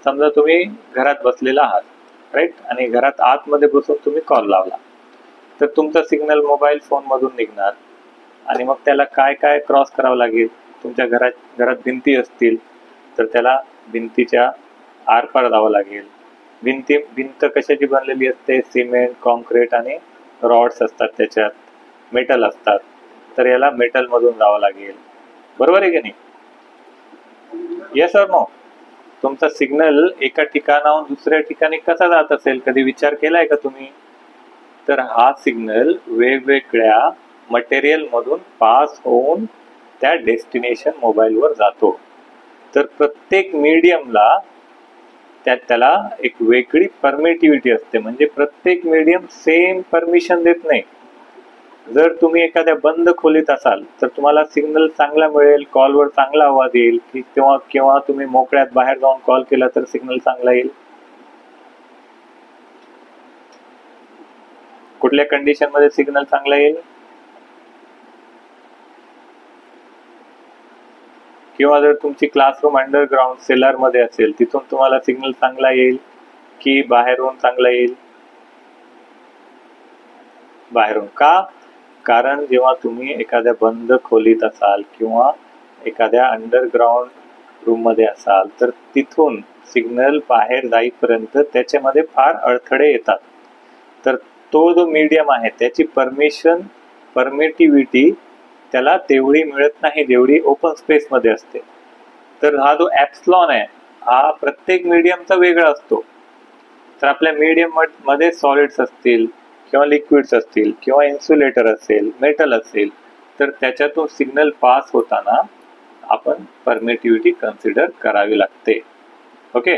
समजा तुम्ही घरात बसलेला आहात, राईट, आणि घरात आतमध्ये बसून तुम्ही कॉल लावला, तर तुमचा सिग्नल मोबाईल फोन मधून निघणार आणि मग त्याला काय काय क्रॉस करावं लागेल. तुमच्या घरात भिंती असतील तर त्याला भिंतीच्या आरपार जावं लागेल. भिंत कशाची बनलेली असते, सिमेंट, कॉन्क्रीट आणि रॉड्स असतात, त्याच्यात मेटल असतात, तर याला मेटल मधून जावं लागेल, बरोबर आहे की नाही. येस और नो. तुमचा सिग्नल एका ठिकाणाहून दुसऱ्या ठिकाणी कसा जात असेल, कधी विचार केलाय का तुम्ही. तर हा सिग्नल वेगवेगळ्या मटेरियल मधून पास होऊन त्या डेस्टिनेशन मोबाईलवर जातो. तर प्रत्येक मीडियमला त्याला एक वेगळी परमिटिव्हिटी असते, म्हणजे प्रत्येक मीडियम सेम परमिशन देत नाही. जर तुम्ही एखाद्या बंद खोलीत असाल तर तुम्हाला सिग्नल चांगला मिळेल, कॉलवर चांगला आवाज येईल, की किंवा तुम्ही मोकळ्यात बाहेर जाऊन कॉल केला तर सिग्नल चांगला येईल. कुठल्या कंडिशन मध्ये सिग्नल चांगला येईल? किंवा जर तुमची क्लासरूम अंडरग्राउंड सेलर मध्ये असेल, तिथून तुम्हाला सिग्नल चांगला येईल की बाहेरून चांगला येईल? बाहेरून. का? कारण जेव्हा तुम्ही एखाद्या बंद खोलीत असाल किंवा एखाद्या अंडरग्राउंड रूम मध्ये असाल तर तिथून सिग्नल बाहेर जाईपर्यंत त्याच्यामध्ये फार अडथळे येतात. तर तो जो मीडियम आहे त्याची परमिटिव्हिटी त्याला तेवढी मिळत नाही जेवढी ओपन स्पेस मध्ये असते. तर हा जो ॲप्सलॉन आहे हा प्रत्येक मीडियमचा वेगळा असतो. तर आपल्या मीडियम मध्ये सॉलिड्स असतील किंवा लिक्विड्स असतील किंवा इन्सुलेटर असेल, मेटल असेल, तर त्याच्यातून सिग्नल पास होताना आपण परमिटिव्हिटी कन्सिडर करावी लागते. ओके.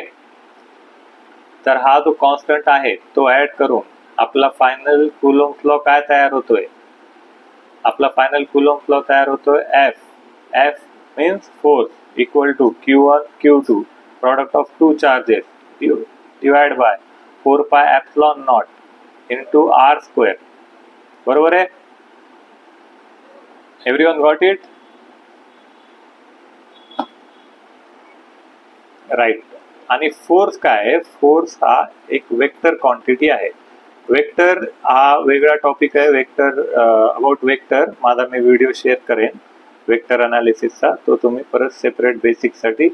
तर हा जो कॉन्स्टंट आहे तो ऍड करून आपला फायनल कुलॉम्स लॉ काय तयार होतोय? आपला फायनल कुलॉम्स लॉ तयार होतोय F means force equal to Q1 Q2 product of two charges divide by 4 pi epsilon naught into R square. बरोबर आहे? Everyone got it? राईट. आणि फोर्स काय आहे? फोर्स हा एक वेक्टर क्वांटिटी आहे. वेक्टर हा वेगळा टॉपिक आहे. वेक्टर अबाउट वेक्टर माझा मी व्हिडिओ शेअर करेन वेक्टर अनालिसिसचा, तो तुम्ही परत सेपरेट बेसिक साठी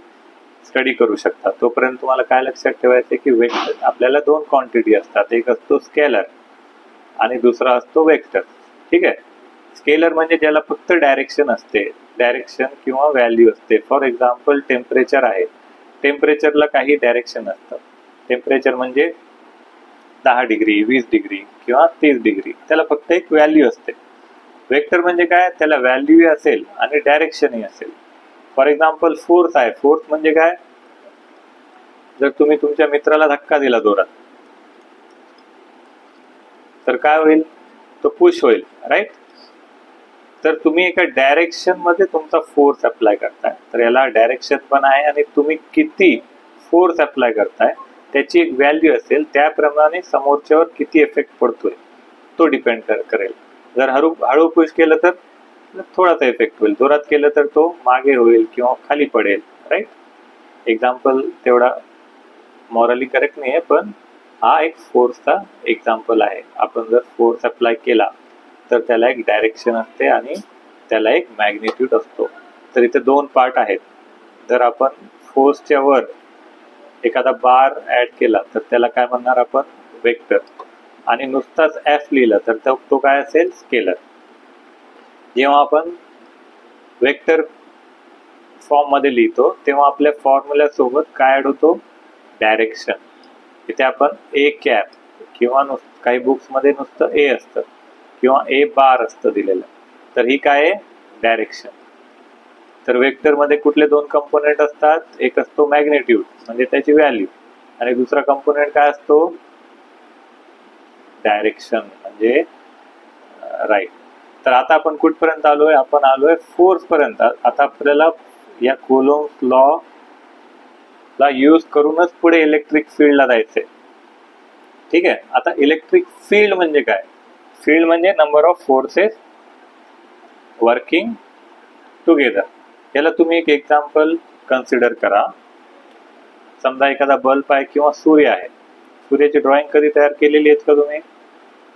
स्टडी करू शकता. तोपर्यंत तुम्हाला काय लक्षात ठेवायचं की वेक्टर आपल्याला दोन क्वांटिटी असतात, एक असतो स्केलर आणि दुसरा असतो वेक्टर. ठीक आहे. स्केलर म्हणजे ज्याला फक्त डायरेक्शन असते, डायरेक्शन किंवा व्हॅल्यू असते. फॉर एक्झाम्पल टेम्परेचर आहे, टेम्परेचरला काही डायरेक्शन असतं. टेम्परेचर म्हणजे 10 डिग्री 20 डिग्री किंवा 30 डिग्री, त्याला फक्त एक व्हॅल्यू असते. वेक्टर म्हणजे काय? त्याला व्हॅल्यू असेल आणि डायरेक्शनही असेल. फॉर एक्झाम्पल फोर्स आहे. फोर्स म्हणजे काय? जर तुम्ही तुमच्या मित्राला धक्का दिला जोरात तर काय होईल? तो पुश होईल, राईट? तर तुम्ही एका डायरेक्शन मध्ये तुमचा फोर्स अप्लाय करताय, तर याला डायरेक्शन पण आहे आणि तुम्ही किती फोर्स अप्लाय करताय त्याची एक व्हॅल्यू असेल, त्याप्रमाणे समोरच्यावर किती इफेक्ट पडतोय तो डिपेंड करेल. जर हळू पुश केलं तर थोडासा इफेक्ट होईल, जोरात केलं तर तो मागे होईल किंवा खाली पडेल, राईट? एक्झाम्पल तेवढा मॉरली करेक्ट नाही आहे, पण हा एक फोर्सचा एक्झाम्पल आहे. आपण जर फोर्स अप्लाय केला तर त्याला एक डायरेक्शन असते आणि त्याला एक मॅग्निट्यूड असतो. तर इथे दोन पार्ट आहेत. जर आपण फोर्सच्या वर एखादा बार ऍड केला तर त्याला काय म्हणणार आपण? वेक्टर. आणि नुसताच एफ लिहिला तर तो काय असेल? स्केलर. जेव्हा आपण वेक्टर फॉर्म मध्ये लिहितो तेव्हा आपल्या फॉर्म्युला सोबत काय ऍड होतो? डायरेक्शन. इथे आपण ए कॅप किंवा काही बुक्स मध्ये नुसतं ए असतं किंवा ए बार असतं दिलेलं, तर ही काय आहे? डायरेक्शन. तर वेक्टर मध्ये कुठले दोन कंपोनेंट असतात? एक असतो मॅग्निट्यूड म्हणजे त्याची व्हॅल्यू, आणि दुसरा कंपोनेंट काय असतो? डायरेक्शन म्हणजे राईट. तर आता आपण कुठपर्यंत आलोय? आपण आलोय फोर्स पर्यंत. आता आपल्याला या कुलॉम्स लॉ ला यूज करूनच पुढे इलेक्ट्रिक फील्डला जायचंय. ठीक आहे. आता इलेक्ट्रिक फील्ड म्हणजे काय? फील्ड म्हणजे number of forces working together. याला तुम्ही एक एक्झाम्पल कन्सिडर करा. समजा एखादा बल्ब आहे किंवा सूर्य आहे. सूर्याची ड्रॉइंग कधी तयार केलेली आहेत का तुम्ही?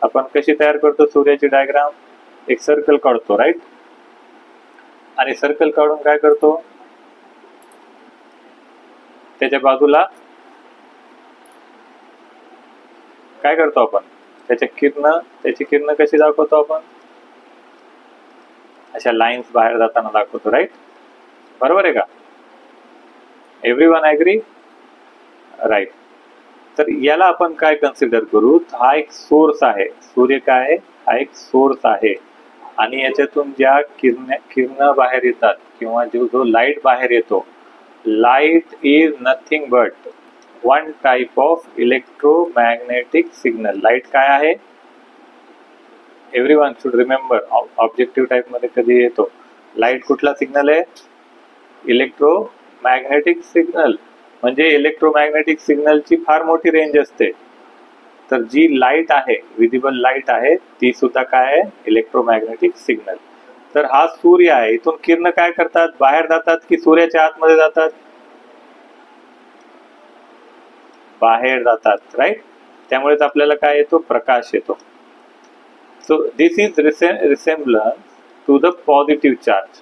आपण कशी तयार करतो सूर्याची डायग्राम? एक सर्कल काढतो, राईट? आणि सर्कल काढून काय करतो? त्याच्या बाजूला काय करतो आपण? त्याची किरण कशी दाखवतो आपण? अशा लाईन्स बाहेर जाताना दाखवतो, राईट? बरोबर आहे का? Everyone agree? राईट. तर याला आपण काय कन्सिडर करू? हा एक सोर्स आहे. सूर्य काय आहे? हा एक सोर्स आहे. आणि याच्यातून ज्या किरण बाहेर येतात किंवा जो लाईट बाहेर येतो, light is nothing but one type of electromagnetic signal. Light काय आहे? Everyone should remember, objective type मध्ये कधी येतो लाईट कुठला सिग्नल आहे? Electromagnetic signal. म्हणजे इलेक्ट्रोमॅग्नेटिक सिग्नलची फार मोठी रेंज असते. तर जी लाईट आहे, विजिबल लाईट आहे, ती सुद्धा काय आहे? Electromagnetic signal. तर हा सूर्य आहे, इथून किरण काय करतात? बाहेर जातात की सूर्याच्या आतमध्ये जातात? बाहेर जातात, राईट. त्यामुळेच आपल्याला काय येतो? प्रकाश येतो. So this is resemblance to the positive charge.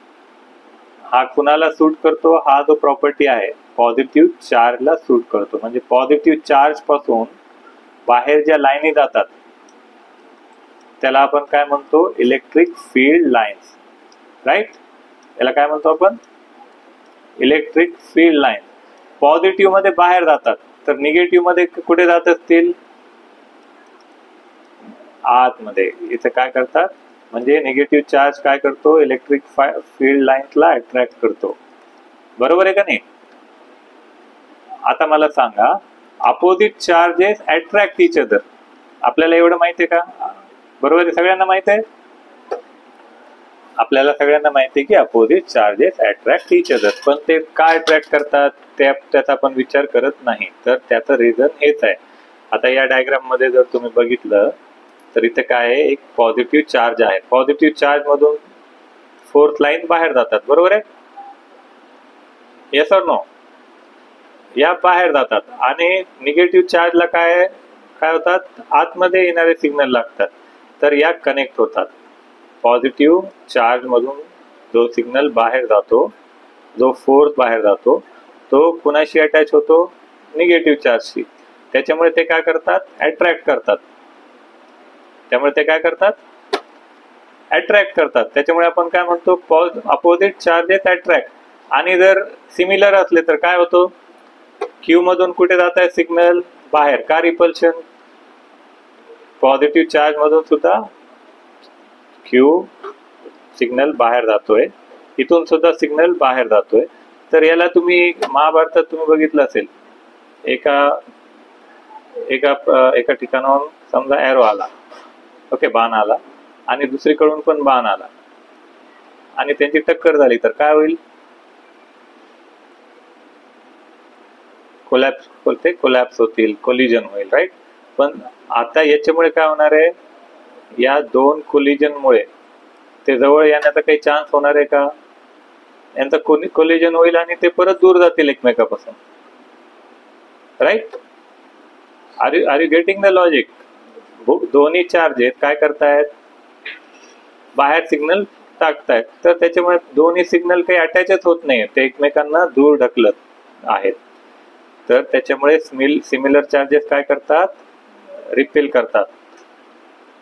हा कुणाला सूट करतो? हा जो प्रॉपर्टी आहे पॉझिटिव्ह चार्जला सूट करतो. म्हणजे पॉझिटिव्ह चार्ज पासून बाहेर ज्या लाईनी जातात त्याला आपण काय म्हणतो? Electric field lines, right. याला काय म्हणतो आपण? Electric field line. पॉझिटिव्ह मध्ये बाहेर जातात, तर निगेटिव्ह मध्ये कुठे जात असतील? आतमध्ये. इथे काय करतात? म्हणजे निगेटिव्ह चार्ज काय करतो? इलेक्ट्रिक फील्ड लाईन्सला अट्रॅक्ट करतो. बरोबर आहे का नाही? आता मला सांगा, opposite charges attract each other. आपल्याला एवढं माहिती आहे का? बरोबर आहे, सगळ्यांना माहित आहे. आपल्याला सगळ्यांना माहिती आहे की opposite charges attract each other. पण ते काय अट्रॅक्ट करतात त्याचा आपण विचार करत नाही. तर त्याचं रिझन हेच आहे. आता या डायग्राम मध्ये जर तुम्ही बघितलं तर इथे काय आहे? एक पॉझिटिव्ह चार्ज आहे. पॉझिटिव्ह चार्ज मधून फोर्थ लाईन बाहेर जातात. बरोबर आहे? Yes or no? या बाहेर जातात. आणि निगेटिव्ह चार्जला काय होतात? आतमध्ये येणारे सिग्नल लागतात. तर या कनेक्ट होतात. पॉझिटिव्ह चार्ज मधून जो सिग्नल बाहेर जातो, जो फोर्स बाहेर जातो, तो कुणाशी अटॅच होतो? निगेटिव्ह चार्जशी. त्याच्यामुळे ते काय करतात? अट्रॅक्ट करतात. त्यामुळे ते काय करतात? अट्रॅक्ट करतात. त्याच्यामुळे आपण काय म्हणतो? Opposite charges attract. आणि जर सिमिलर असले तर काय होतो? क्यू मधून कुठे जात आहे सिग्नल? बाहेर. का? रिपल्शन. पॉझिटिव्ह चार्ज मधून सुद्धा क्यू सिग्नल बाहेर जातोय, इथून सुद्धा सिग्नल बाहेर जातोय. तर याला तुम्ही महाभारतात तुम्ही बघितलं असेल, एका ठिकाणाहून समजा एरो आला, ओके, बाण आला, आणि दुसरीकडून पण बाण आला आणि त्यांची टक्कर झाली तर काय होईल? कोलॅप्स होतील, कोलिजन होईल, राईट. पण आता याच्यामुळे काय होणार आहे? या दोन कोलिजन मुळे ते जवळ येण्याचा काही चान्स होणार आहे का? यांचा कोलिजन होईल आणि ते परत दूर जातील एकमेकापासून, right. Are you getting the logic? दोन्ही चार्जेस काय करतायत? बाहेर सिग्नल टाकतायत. तर त्याच्यामुळे दोन्ही सिग्नल काही अटॅचच होत नाही, ते एकमेकांना दूर ढकलत आहेत. तर त्याच्यामुळे सिमिलर चार्जेस काय करतात? रिपेल करतात.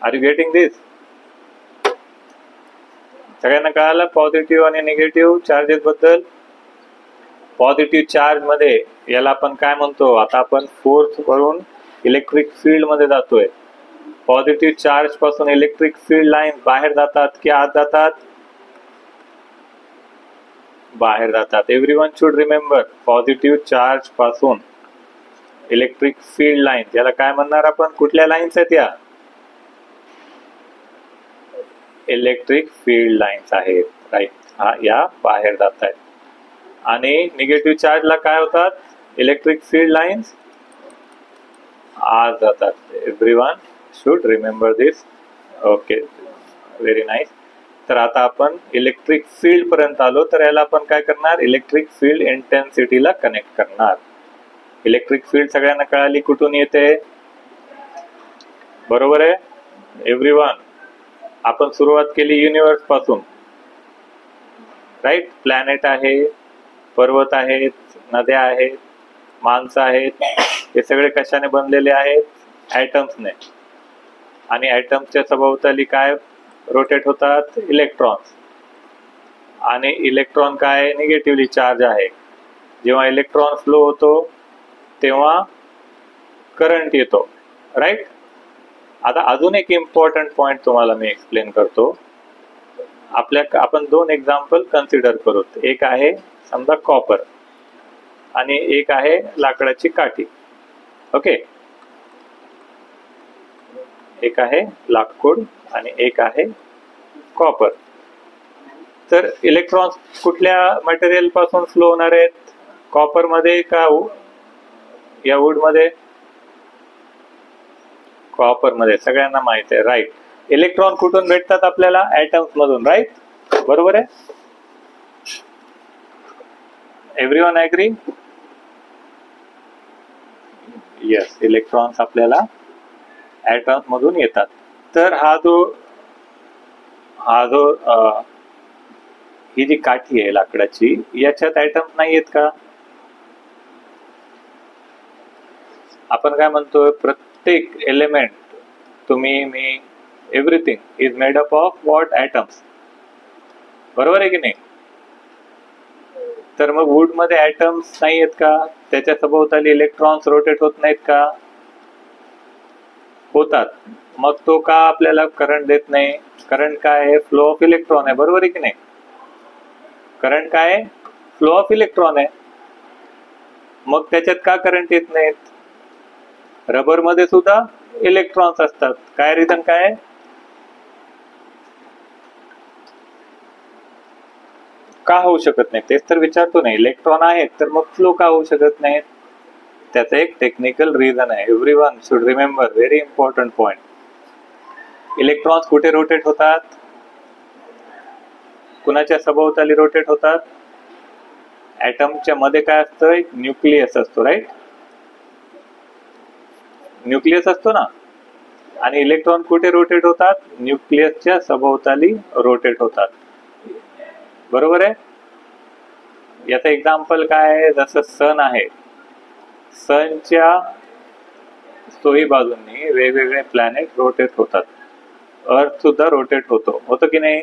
आर यू गेटिंग दिस? सगळ्यांना कळालं पॉझिटिव्ह आणि निगेटिव्ह चार्जेस बद्दल? पॉझिटिव्ह चार्ज मध्ये याला आपण काय म्हणतो? आता आपण फोर्स वरून इलेक्ट्रिक फील्ड मध्ये जातोय. पॉझिटिव्ह चार्ज पासून इलेक्ट्रिक फील्ड लाईन बाहेर जातात की आत जातात? बाहेर जातात. Everyone should remember, positive charge पासून इलेक्ट्रिक फील्ड लाईन, याला काय म्हणणार आपण? कुठल्या लाईन्स आहेत या? इलेक्ट्रिक फील्ड लाईन्स आहेत, राईट. हा या बाहेर जात आहेत. आणि निगेटिव्ह चार्जला काय होतात? इलेक्ट्रिक फील्ड लाईन्स आत जातात. Everyone should remember this. Okay, very nice. तर आता आपण इलेक्ट्रिक फील्ड पर्यंत आलो. तर याला आपण काय करणार? इलेक्ट्रिक फील्ड इंटेन्सिटीला कनेक्ट करणार. इलेक्ट्रिक फील्ड सगळ्यांना कळाली कुठून येते? बरोबर आहे एव्हरीवन? आपण सुरुवात केली युनिवर्स पासून, राईट. प्लॅनेट आहे, पर्वत आहेत, नद्या आहेत, माणसं आहेत. हे सगळे कशाने बनलेले आहेत? ॲटम्सने. आणि ॲटम्सच्या सभोवताली काय रोटेट होतात? इलेक्ट्रॉन्स. आणि इलेक्ट्रॉन काय? निगेटिव्हली चार्ज आहे. जेव्हा इलेक्ट्रॉन फ्लो होतो तेव्हा करंट येतो, राईट. आता अजून एक इम्पॉर्टंट पॉइंट तुम्हाला मी एक्सप्लेन करतो. आपण दोन एक्झाम्पल कन्सिडर करू. एक आहे समजा कॉपर आणि एक आहे लाकडाची काठी. ओके, एक आहे लाकूड आणि एक आहे कॉपर. तर इलेक्ट्रॉन्स कुठल्या मटेरियल पासून फ्लो होणार आहेत? कॉपर मध्ये का या वूड मध्ये? कॉपर मध्ये. सगळ्यांना माहित आहे, राईट. इलेक्ट्रॉन कुठून भेटतात आपल्याला? ऍटम्स मधून, राईट? बरोबर आहे. Everyone agree? येस, इलेक्ट्रॉन्स आपल्याला ऍटम्स मधून येतात. तर ही जी काठी आहे लाकडाची, याच्यात ऍटम्स नाही आहेत का? आपण काय म्हणतोय? प्रत्येक एलिमेंट, तुम्ही, मी, everything is made up of what? Atoms. बरोबर आहे की नाही? तर मग वूड मध्ये ऍटम्स नाही आहेत का? त्याच्या सभोवताली इलेक्ट्रॉन्स रोटेट होत नाहीत का? होतात. मग तो का आपल्याला करंट देत नाही? करंट काय आहे? फ्लो ऑफ इलेक्ट्रॉन आहे. बरोबर आहे की नाही? करंट काय आहे? फ्लो ऑफ इलेक्ट्रॉन आहे. मग त्याच्यात का करंट येत नाहीत? रबर मध्ये सुद्धा इलेक्ट्रॉन्स असतात. काय रिझन काय आहे? का होऊ शकत नाही? तेच तर विचारतो नाही. इलेक्ट्रॉन आहेत तर मग फ्लो का होऊ शकत नाहीत? त्याचं एक टेक्निकल रिझन आहे. Everyone should remember, very important point. Electrons कुठे रोटेट होतात? कुणाच्या सभोवताली रोटेट होतात? ऍटमच्या मध्ये काय असतं? एक न्यूक्लियस असतो, राईट? न्यूक्लियस असतो ना. आणि इलेक्ट्रॉन कुठे रोटेट होतात? न्यूक्लियसच्या सभोवताली रोटेट होतात. बरोबर आहे. याचं एक्झाम्पल काय आहे? जसं सन आहे, सनच्या चोही बाजूंनी वेगवेगळे प्लॅनेट रोटेट होतात. अर्थ सुद्धा रोटेट होतो की नाही?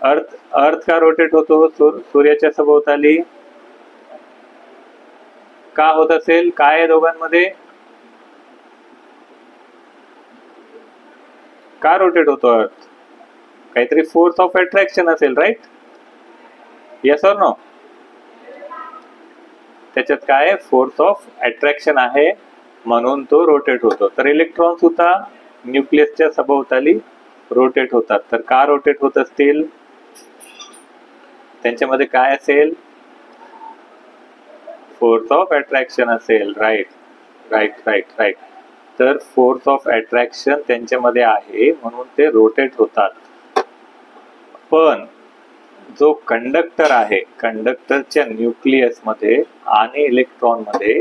अर्थ का रोटेट होतो? सूर्याच्या सभोवताली का होत असेल? काय आहे दोघांमध्ये? का रोटेट होतो अर्थ? काहीतरी फोर्स ऑफ अट्रॅक्शन असेल, राईट? Yes or no? त्याच्यात काय? फोर्स ऑफ अट्रॅक्शन आहे, म्हणून तो रोटेट होतो. तर इलेक्ट्रॉन सुद्धा न्यूक्लियसच्या सभोवताली रोटेट होतात. तर का रोटेट होत असतील? त्यांच्यामध्ये काय असेल? फोर्स ऑफ अट्रॅक्शन असेल, राईट राईट राईट राईट. तर फोर्स ऑफ अट्रॅक्शन त्यांच्यामध्ये आहे म्हणून ते रोटेट होतात. पण जो कंडक्टर आहे, कंडक्टरच्या न्यूक्लियस मध्ये आणि इलेक्ट्रॉन मध्ये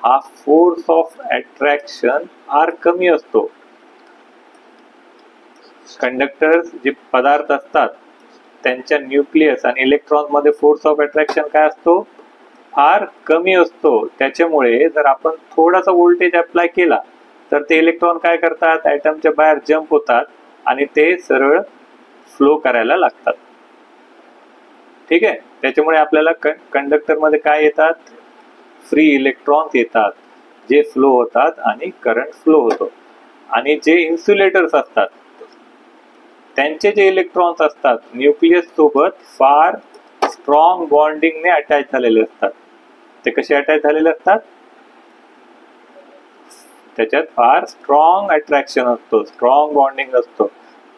हा फोर्स ऑफ अट्रॅक्शन फार कमी असतो. कंडक्टर जे पदार्थ असतात त्यांच्या न्यूक्लियस आणि इलेक्ट्रॉन मध्ये फोर्स ऑफ अट्रॅक्शन काय असतो? फार कमी असतो. त्याच्यामुळे जर आपण थोडासा व्होल्टेज अप्लाय केला तर ते इलेक्ट्रॉन काय करतात? ऍटमच्या बाहेर जम्प होतात आणि ते सरळ फ्लो करायला लागतात. ठीक आहे. त्याच्यामुळे आपल्याला कंडक्टर मध्ये काय येतात? फ्री इलेक्ट्रॉन्स येतात, जे फ्लो होतात आणि करंट फ्लो होतो. आणि जे इन्सुलेटर्स असतात त्यांचे जे इलेक्ट्रॉन्स असतात न्यूक्लियस सोबत फार स्ट्रॉंग बॉन्डिंगने अटॅच झालेले असतात. ते कसे अटॅच झालेले असतात? त्याच्यात फार स्ट्रॉंग अट्रॅक्शन असतो, स्ट्रॉंग बॉन्डिंग असतो.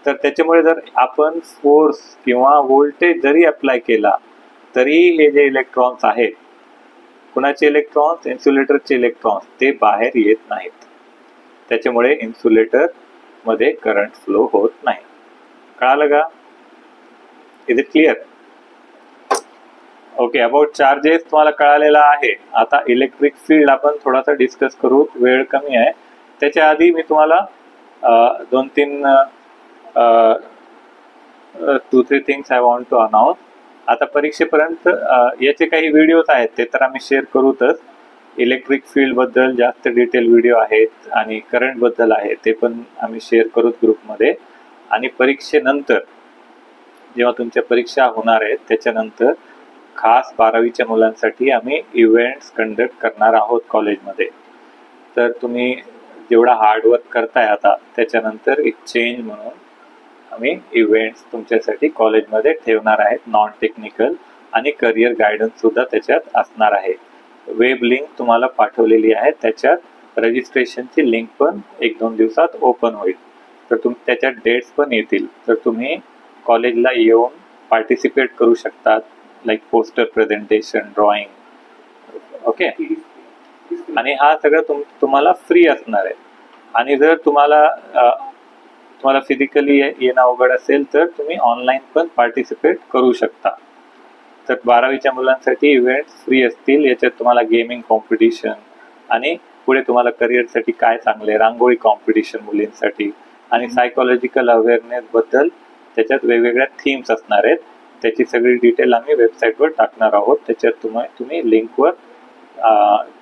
तर त्याच्यामुळे जर आपण फोर्स किंवा व्होल्टेज जरी अप्लाय केला तरी हे जे इलेक्ट्रॉन्स आहेत, कुणाचे इलेक्ट्रॉन्स? इन्सुलेटरचे इलेक्ट्रॉन्स, ते बाहेर येत नाहीत. त्याच्यामुळे इन्सुलेटर मध्ये करंट फ्लो होत नाही. कळालं का? Is it clear? Okay. About charges तुम्हाला कळालेला आहे. आता इलेक्ट्रिक फील्ड आपण थोडासा डिस्कस करू, वेळ कमी आहे. त्याच्या आधी मी तुम्हाला 2-3 things I want to announce. आता परीक्षेपर्यंत याचे काही व्हिडिओज आहेत ते तर आम्ही शेअर करूतच. इलेक्ट्रिक फील्ड बद्दल जास्त डिटेल व्हिडिओ आहेत आणि करंट बद्दल आहे, ते पण आम्ही शेअर करूच ग्रुपमध्ये. आणि परीक्षेनंतर जेव्हा तुमच्या परीक्षा होणार आहेत त्याच्यानंतर खास 12वीच्या मुलांसाठी आम्ही इव्हेंट्स कंडक्ट करणार आहोत कॉलेजमध्ये. तर तुम्ही जेवढा हार्डवर्क करताय आता त्याच्यानंतर एक चेंज म्हणून आम्ही इव्हेंट्स तुमच्यासाठी कॉलेजमध्ये ठेवणार आहेत, नॉन टेक्निकल आणि करिअर गायडन्स सुद्धा त्याच्यात असणार आहे. वेब लिंक तुम्हाला पाठवलेली आहे, त्याच्यात रजिस्ट्रेशनची लिंक पण 1-2 दिवसात ओपन होईल. तर त्याच्यात डेट्स पण येतील, तर तुम्ही कॉलेजला येऊन पार्टिसिपेट करू शकतात, like poster presentation, drawing. Okay. आणि हा सगळं तुम्हाला फ्री असणार आहे. आणि जर तुम्हाला फिजिकली येणं अवघड असेल तर तुम्ही ऑनलाईन पण पार्टिसिपेट करू शकता. तर 12वीच्या मुलांसाठी इव्हेंट्स फ्री असतील. याच्यात तुम्हाला गेमिंग कॉम्पिटिशन आणि पुढे तुम्हाला करिअरसाठी काय चांगले, रांगोळी कॉम्पिटिशन मुलींसाठी आणि सायकोलॉजिकल अवेअरनेस बद्दल त्याच्यात वेगवेगळ्या थीम्स असणार आहेत. त्याची सगळी डिटेल आम्ही वेबसाईटवर टाकणार आहोत. त्याच्यात तुम्ही लिंकवर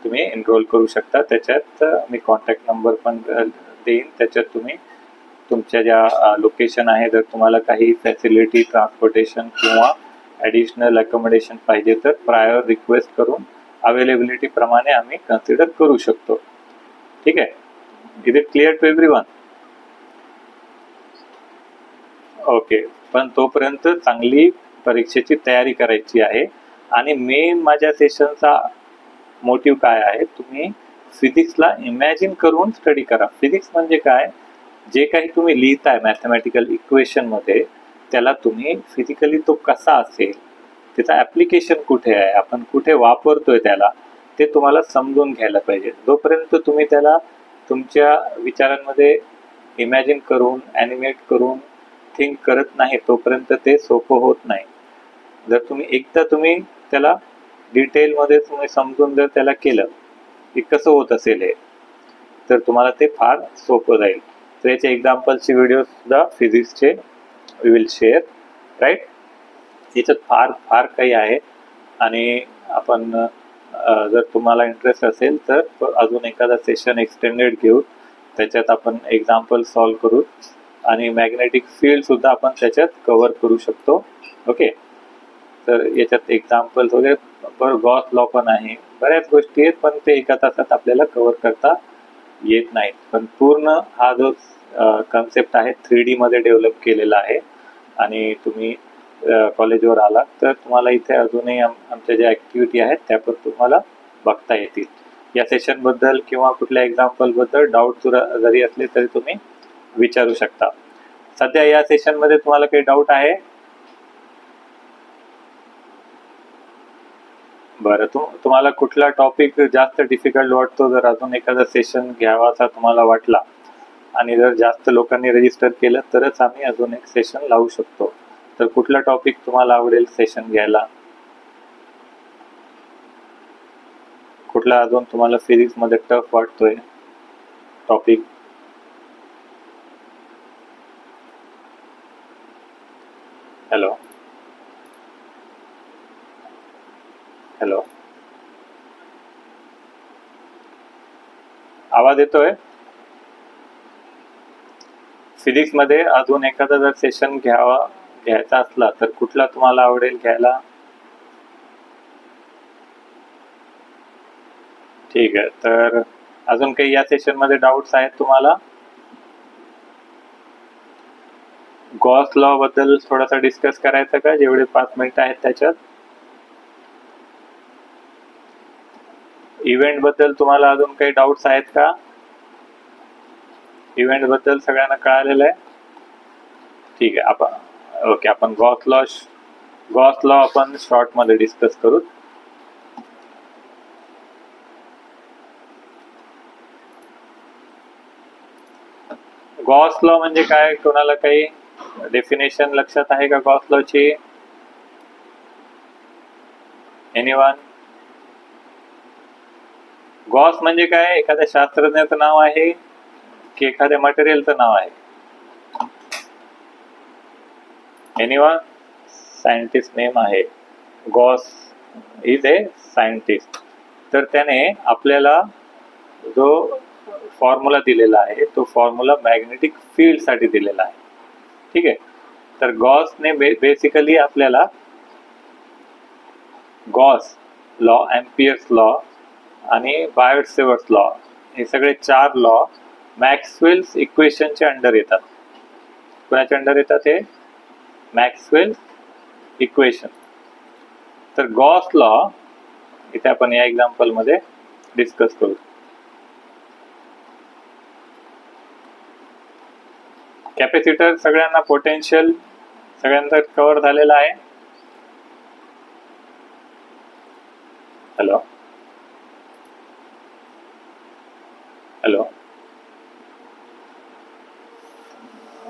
तुम्ही एनरोल करू शकता. त्याच्यात मी कॉन्टॅक्ट नंबर पण देईन. त्याच्यात तुम्ही तुमच्या ज्या लोकेशन आहे, जर तुम्हाला काही फॅसिलिटी, ट्रान्सपोर्टेशन किंवा ॲडिशनल अकोमोडेशन पाहिजे तर प्रायर रिक्वेस्ट करून अवेलेबिलिटी प्रमाणे आम्ही कन्सिडर करू शकतो. ठीक आहे. Is it clear to everyone? Okay. पण तोपर्यंत चांगली परीक्षेची तयारी करायची आहे. आणि मेन माझ्या सेशनचा मोटिव्ह काय आहे, तुम्ही फिजिक्सला इमॅजिन करून स्टडी करा. फिजिक्स म्हणजे काय, जे काही तुम्ही लिहिताय मॅथमॅटिकल इक्वेशनमध्ये, त्याला तुम्ही फिजिकली तो कसा असेल, त्याचा ॲप्लिकेशन कुठे आहे, आपण कुठे वापरतोय त्याला, ते तुम्हाला समजून घ्यायला पाहिजे. जोपर्यंत तुम्ही त्याला तुमच्या विचारांमध्ये इमॅजिन करून, ॲनिमेट करून थिंक करत नाही, तोपर्यंत ते सोपं होत नाही. जर एकदा तुम्ही त्याला डिटेलमध्ये तुम्ही समजून जर त्याला केलं की कसं होत असेल हे, तर तुम्हाला ते फार सोपं जाईल. तर याचे एक्झाम्पलचे व्हिडिओ सुद्धा फिजिक्सचे वी विल शेअर, राईट. याच्यात फार फार काही आहे. आणि आपण जर तुम्हाला इंटरेस्ट असेल तर अजून एखादा सेशन एक्सटेंडेड घेऊ, त्याच्यात आपण एक्झाम्पल सॉल्व करू आणि मॅग्नेटिक फील्ड सुद्धा आपण त्याच्यात कव्हर करू शकतो. ओके. तर याच्यात एक्झाम्पल्स वगैरे, गॉस लॉ पण आहे, बऱ्याच गोष्टी आहेत, पण ते एका तासात आपल्याला कव्हर करता येत नाहीत. पण पूर्ण हा जो कन्सेप्ट आहे 3D मध्ये डेव्हलप केलेला आहे. आणि तुम्ही कॉलेजवर आलात तर तुम्हाला इथे अजूनही आमच्या ज्या ॲक्टिव्हिटी आहेत त्या पण तुम्हाला बघता येतील. या सेशनबद्दल किंवा कुठल्या एक्झाम्पलबद्दल डाऊट जरी असले तरी तुम्ही विचारू शकता. सध्या या सेशनमध्ये तुम्हाला काही डाऊट आहे? बरं. तुम्हाला कुठला टॉपिक जास्त डिफिकल्ट वाटतो? जर अजून एखादा सेशन घ्यावासा तुम्हाला वाटला आणि जर जास्त लोकांनी रजिस्टर केलं तरच आम्ही अजून एक सेशन लावू शकतो. तर कुठला टॉपिक तुम्हाला आवडेल सेशन घ्यायला? कुठला अजून तुम्हाला फिजिक्समध्ये टफ वाटतोय टॉपिक? हॅलो हॅलो, आवाज येतोय? फिजिक्समध्ये अजून एखादा जर सेशन घ्यायचा असला तर कुठला तुम्हाला आवडेल घ्यायला? ठीक आहे. तर अजून काही या सेशनमध्ये डाऊट्स आहेत तुम्हाला? गॉस लॉ बद्दल थोडासा डिस्कस करायचं का, जेवढे 5 मिनिटं आहेत त्याच्यात? इव्हेंट बद्दल तुम्हाला अजून काही डाऊट्स आहेत का? इव्हेंट बद्दल सगळ्यांना कळालेलं आहे? ठीक आहे. आपण गॉस लॉ आपण शॉर्ट मध्ये डिस्कस करू. गॉस लॉ म्हणजे काय, कोणाला काही डेफिनेशन लक्षात आहे का गॉस लॉची? एनीवन? गॉस म्हणजे काय, एखाद्या शास्त्रज्ञाचं नाव आहे की एखाद्या मटेरियलचं नाव आहे? एनीवन? सायंटिस्ट नेम आहे. Gauss is a scientist. तर त्याने आपल्याला जो फॉर्म्युला दिलेला आहे तो फॉर्म्युला मॅग्नेटिक फील्ड साठी दिलेला आहे. ठीक आहे. तर गॉसने बेसिकली आपल्याला गॉस लॉ, एम्पियर्स लॉ आणि बायोट-सेवर्ट्स लॉ, हे सगळे 4 लॉ मॅक्सवेल्स इक्वेशनच्या अंडर येतात. कोणाच्या अंडर येतात हे मॅक्सवेल इक्वेशन. तर गॉस लॉ इथे आपण या एक्झाम्पल मध्ये डिस्कस करू. कॅपॅसिटर सगळ्यांना पोटेन्शियल सगळ्यांचा कव्हर झालेला आहे. हॅलो हॅलो,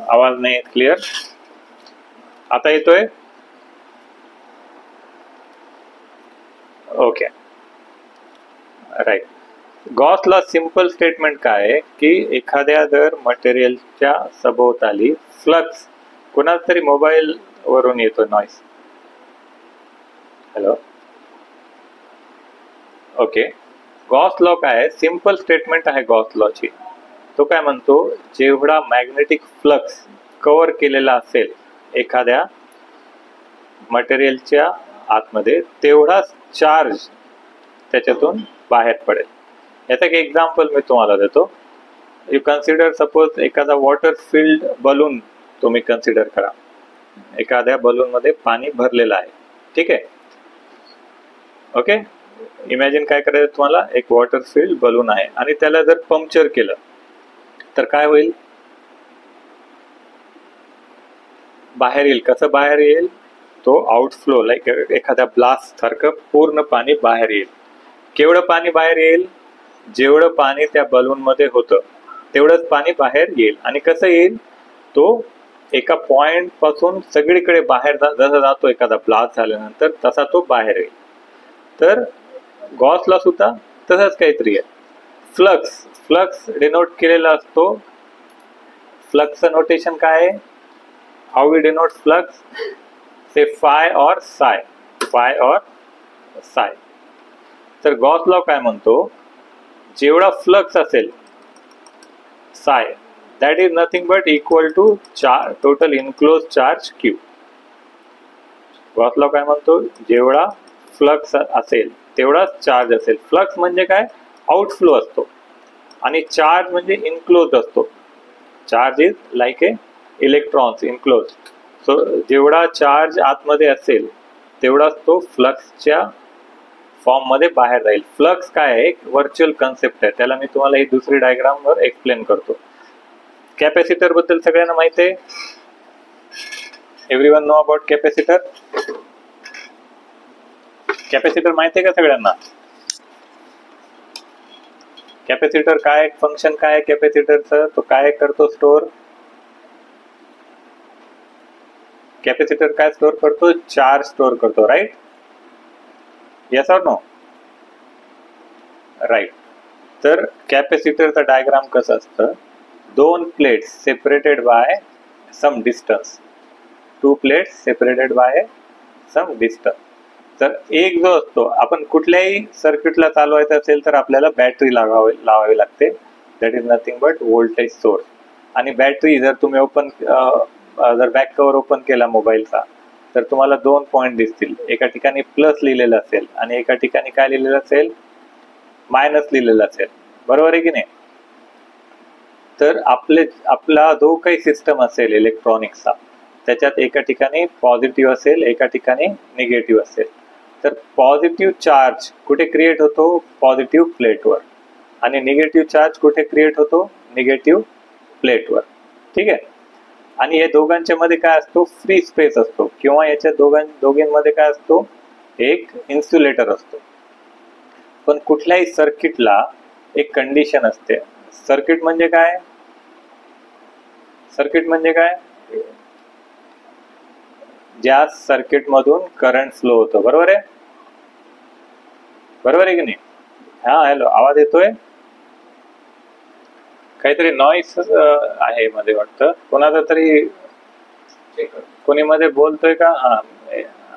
आवाज नाही क्लिअर. आता येतोय? Okay right. Gauss law simple statement काय आहे की एखाद्या जर मटेरियलच्या सभोवताली फ्लक्स, कोणाच तरी मोबाईल वरून येतो noise. Hello okay. Gauss law काय आहे? सिंपल स्टेटमेंट आहे गॉस लॉची. तो काय म्हणतो, जेवढा मॅग्नेटिक फ्लक्स कव्हर केलेला असेल एखाद्या मटेरियलच्या आतमध्ये, तेवढाच चार्ज त्याच्यातून बाहेर पडेल. याचा एक एक्झाम्पल मी तुम्हाला देतो. यू कन्सिडर सपोज एखादा वॉटर फिल्ड बलून तुम्ही कन्सिडर करा. एखाद्या बलून मध्ये पाणी भरलेलं आहे, ठीक आहे. ओके, इमॅजिन काय करायचं तुम्हाला, एक वॉटर फिल्ड बलून आहे आणि त्याला जर पंक्चर केलं तर काय होईल? बाहेर येईल. कसं बाहेर येईल? तो आउटफ्लो लाईक एखाद्या ब्लास्ट सारखं पूर्ण पाणी बाहेर येईल. केवढं पाणी बाहेर येईल? जेवढं पाणी त्या बलून मध्ये होतं तेवढंच पाणी बाहेर येईल. आणि कसं येईल? तो एका पॉइंट पासून सगळीकडे बाहेर जसा जातो एखादा ब्लास्ट झाल्यानंतर, तसा तो बाहेर येईल. तर गॉस लॉ सुद्धा तसंच काहीतरी आहे. फ्लक्स डिनोट केलेला असतो. फ्लक्सचं नोटेशन काय आहे? How we denote flux? Say phi or psi, five or साय. तर गॉस लॉ काय म्हणतो, जेवढा फ्लक्स असेल psi, that is nothing but equal to total enclose charge Q. Gauss law काय म्हणतो, जेवढा फ्लक्स असेल तेवढाच चार्ज असेल. फ्लक्स म्हणजे काय? आउटफ्लो असतो आणि चार्ज म्हणजे इनक्लोज असतो. Charge is like A electrons enclose. So जेवढा चार्ज आतमध्ये असेल तेवढाच तो फ्लक्सच्या फॉर्म मध्ये बाहेर जाईल. फ्लक्स काय आहे? एक व्हर्च्युअल कन्सेप्ट आहे. त्याला मी तुम्हाला ही दुसरी डायग्राम वर एक्सप्लेन करतो. कॅपॅसिटर बद्दल सगळ्यांना माहिती आहे? Everyone know about capacitor? Capacitor माहिती आहे का सगळ्यांना? कॅपॅसिटर काय फंक्शन काय आहे कॅपॅसिटरचं? तो काय करतो? स्टोअर. कॅपॅसिटर काय स्टोअर करतो? चार्ज स्टोअर करतो, right? Yes or no? Right. तर कॅपॅसिटरचा डायग्राम कसं असतं, दोन plates separated by some distance, two plates separated by some distance. तर एक जो असतो, आपण कुठल्याही सर्किटला चालवायचं असेल तर आपल्याला बॅटरी लावावी लागते. That is nothing but voltage source. आणि बॅटरी जर तुम्ही जर बॅक कव्हर ओपन केला मोबाईलचा तर तुम्हाला दोन पॉइंट दिसतील. एका ठिकाणी प्लस लिहिलेलं असेल आणि एका ठिकाणी काय लिहिलेलं असेल? मायनस लिहिलेलं असेल. बरोबर आहे की नाही? तर आपला जो काही सिस्टम असेल इलेक्ट्रॉनिक्सचा, त्याच्यात एका ठिकाणी पॉझिटिव्ह असेल, एका ठिकाणी निगेटिव्ह असेल. तर पॉझिटिव्ह चार्ज कुठे क्रिएट होतो? पॉझिटिव्ह प्लेटवर. आणि निगेटिव्ह चार्ज कुठे क्रिएट होतो? निगेटिव्ह प्लेटवर. ठीक आहे. आणि या दोघांच्या मध्ये काय असतो? फ्री स्पेस असतो. किंवा याच्या दोघांमध्ये काय असतो? एक इन्सुलेटर असतो. पण कुठल्याही सर्किटला एक कंडिशन असते. सर्किट म्हणजे काय? सर्किट म्हणजे काय? ज्या सर्किट मधून करंट फ्लो होतो. बरोबर आहे? बरोबर आहे की नाही? हा, हॅलो, आवाज येतोय? काहीतरी नॉइस आहे मध्ये वाटतं. कोणाचा तरी कोणी मध्ये बोलतोय का? हा,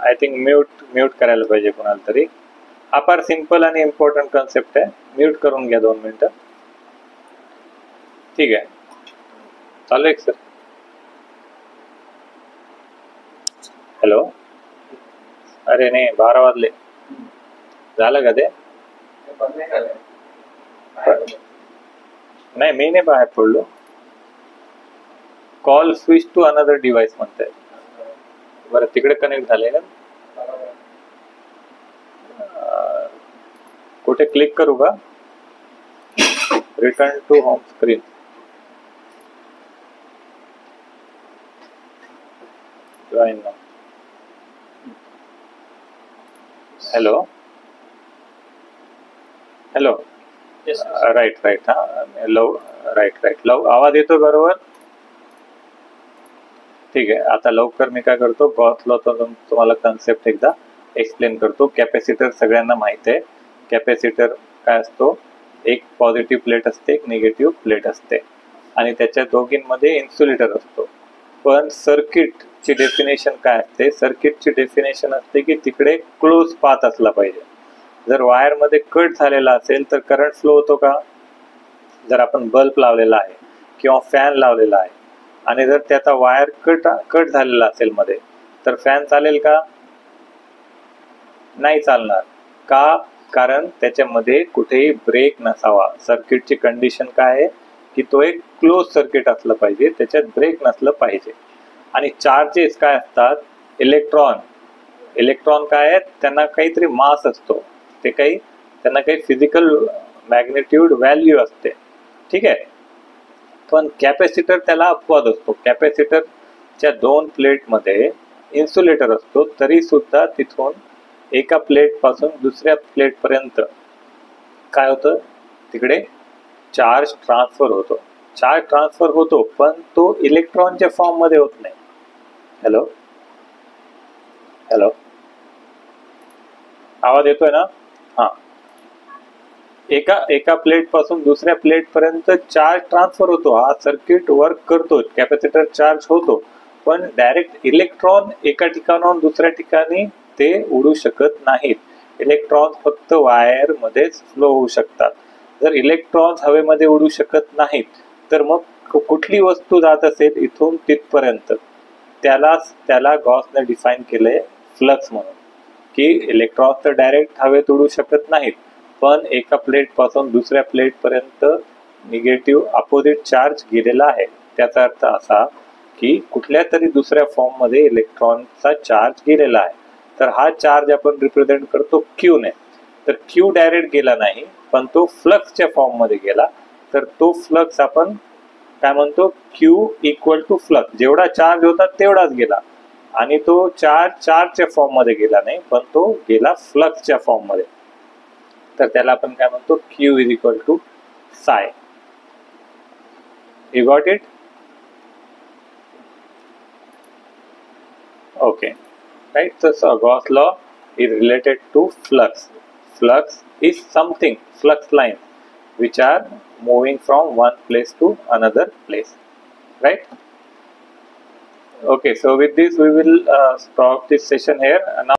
आय थिंक म्यूट करायला पाहिजे कोणाला तरी. हा फार सिंपल आणि इम्पॉर्टंट कन्सेप्ट आहे. म्यूट करून घ्या 2 मिनिटं. ठीक आहे, चालू आहे सर? हॅलो. अरे नाही, 12 वाजले. झालं का ते? नाही, मी नाही बाहेर पडलो. Call switch to another device म्हणताय. बरं तिकडे कनेक्ट झाले का? कुठे क्लिक करू का? Return to home screen. Join now. Hello hello. Right right. हा लव राईट लव आवाज येतो बरोबर. ठीक आहे. आता लवकर मी काय करतो, गॉस लॉ तुम्हाला कन्सेप्ट एकदा एक्सप्लेन करतो. कॅपॅसिटर सगळ्यांना माहित आहे. कॅपॅसिटर काय असतो, एक पॉझिटिव्ह प्लेट असते, एक निगेटिव्ह प्लेट असते आणि त्याच्या दोघींमध्ये इन्सुलेटर असतो. पण सर्किटची डेफिनेशन काय असते? सर्किटची डेफिनेशन असते की तिकडे क्लोज पाथ असला पाहिजे. जर वायर मध्ये कट झालेला असेल तर करंट फ्लो होतो का? जर आपण बल्ब लावलेला आहे किंवा फॅन लावलेला आहे आणि जर त्याचा वायर कट झालेला असेल मध्ये, तर फॅन चालेल का? नाही चालणार. का? कारण त्याच्यामध्ये कुठेही ब्रेक नसावा. सर्किटची कंडिशन काय आहे की तो एक क्लोज सर्किट असलं पाहिजे, त्याच्यात ब्रेक नसलं पाहिजे. आणि चार्जेस काय असतात? इलेक्ट्रॉन काय आहेत? त्यांना काहीतरी मास असतो, त्यांना काही फिजिकल मॅग्नेट्यूड व्हॅल्यू असते. ठीक आहे. पण कॅपॅसिटर त्याला अपवाद असतो. कॅपॅसिटरच्या दोन प्लेटमध्ये इन्सुलेटर असतो, तरी सुद्धा तिथून एका प्लेट पासून दुसऱ्या प्लेट पर्यंत काय होतं, तिकडे चार्ज ट्रान्सफर होतो. पण तो इलेक्ट्रॉनच्या फॉर्म मध्ये होत नाही. Hello hello. आवाज येतोय ना? हा. एका प्लेट पासून दुसऱ्या प्लेट पर्यंत चार्ज ट्रान्सफर होतो. हा सर्किट वर्क करतो. कॅपॅसिटर चार्ज होतो. पण डायरेक्ट इलेक्ट्रॉन एका ठिकाणाहून दुसऱ्या ठिकाणी ते उडू शकत नाहीत. इलेक्ट्रॉन फक्त वायर मध्येच फ्लो होऊ शकतात. जर इलेक्ट्रॉन हवेमध्ये उडू शकत नाहीत तर मग कुठली वस्तू जात असेल इथून तिथपर्यंत, त्याला गॉसने डिफाईन केलंय फ्लक्स म्हणून, की इलेक्ट्रॉन तर डायरेक्ट हवेत उडू शकत नाहीत, पण एका प्लेट पासून दुसऱ्या प्लेट पर्यंत निगेटिव्ह अपोजिट चार्ज गेलेला आहे. त्याचा अर्थ असा की कुठल्या तरी दुसऱ्या फॉर्म मध्ये इलेक्ट्रॉनचा चार्ज गेलेला आहे. तर हा चार्ज आपण रिप्रेझेंट करतो क्यू ने. तर क्यू डायरेक्ट गेला नाही, पण तो फ्लक्सच्या फॉर्म मध्ये गेला. तर तो फ्लक्स आपण काय म्हणतो? Q equal to flux. जेवढा चार्ज होता तेवढाच गेला आणि तो चार्जच्या फॉर्म मध्ये गेला नाही, पण तो गेला फ्लक्सच्या फॉर्म मध्ये. तर त्याला आपण काय म्हणतो? Q is equal to psi. You got it? Okay right. So Gauss law is related to flux. Flux is something, flux lines which are moving from one place to another place, right? Okay, so with this we will stop this session here. Now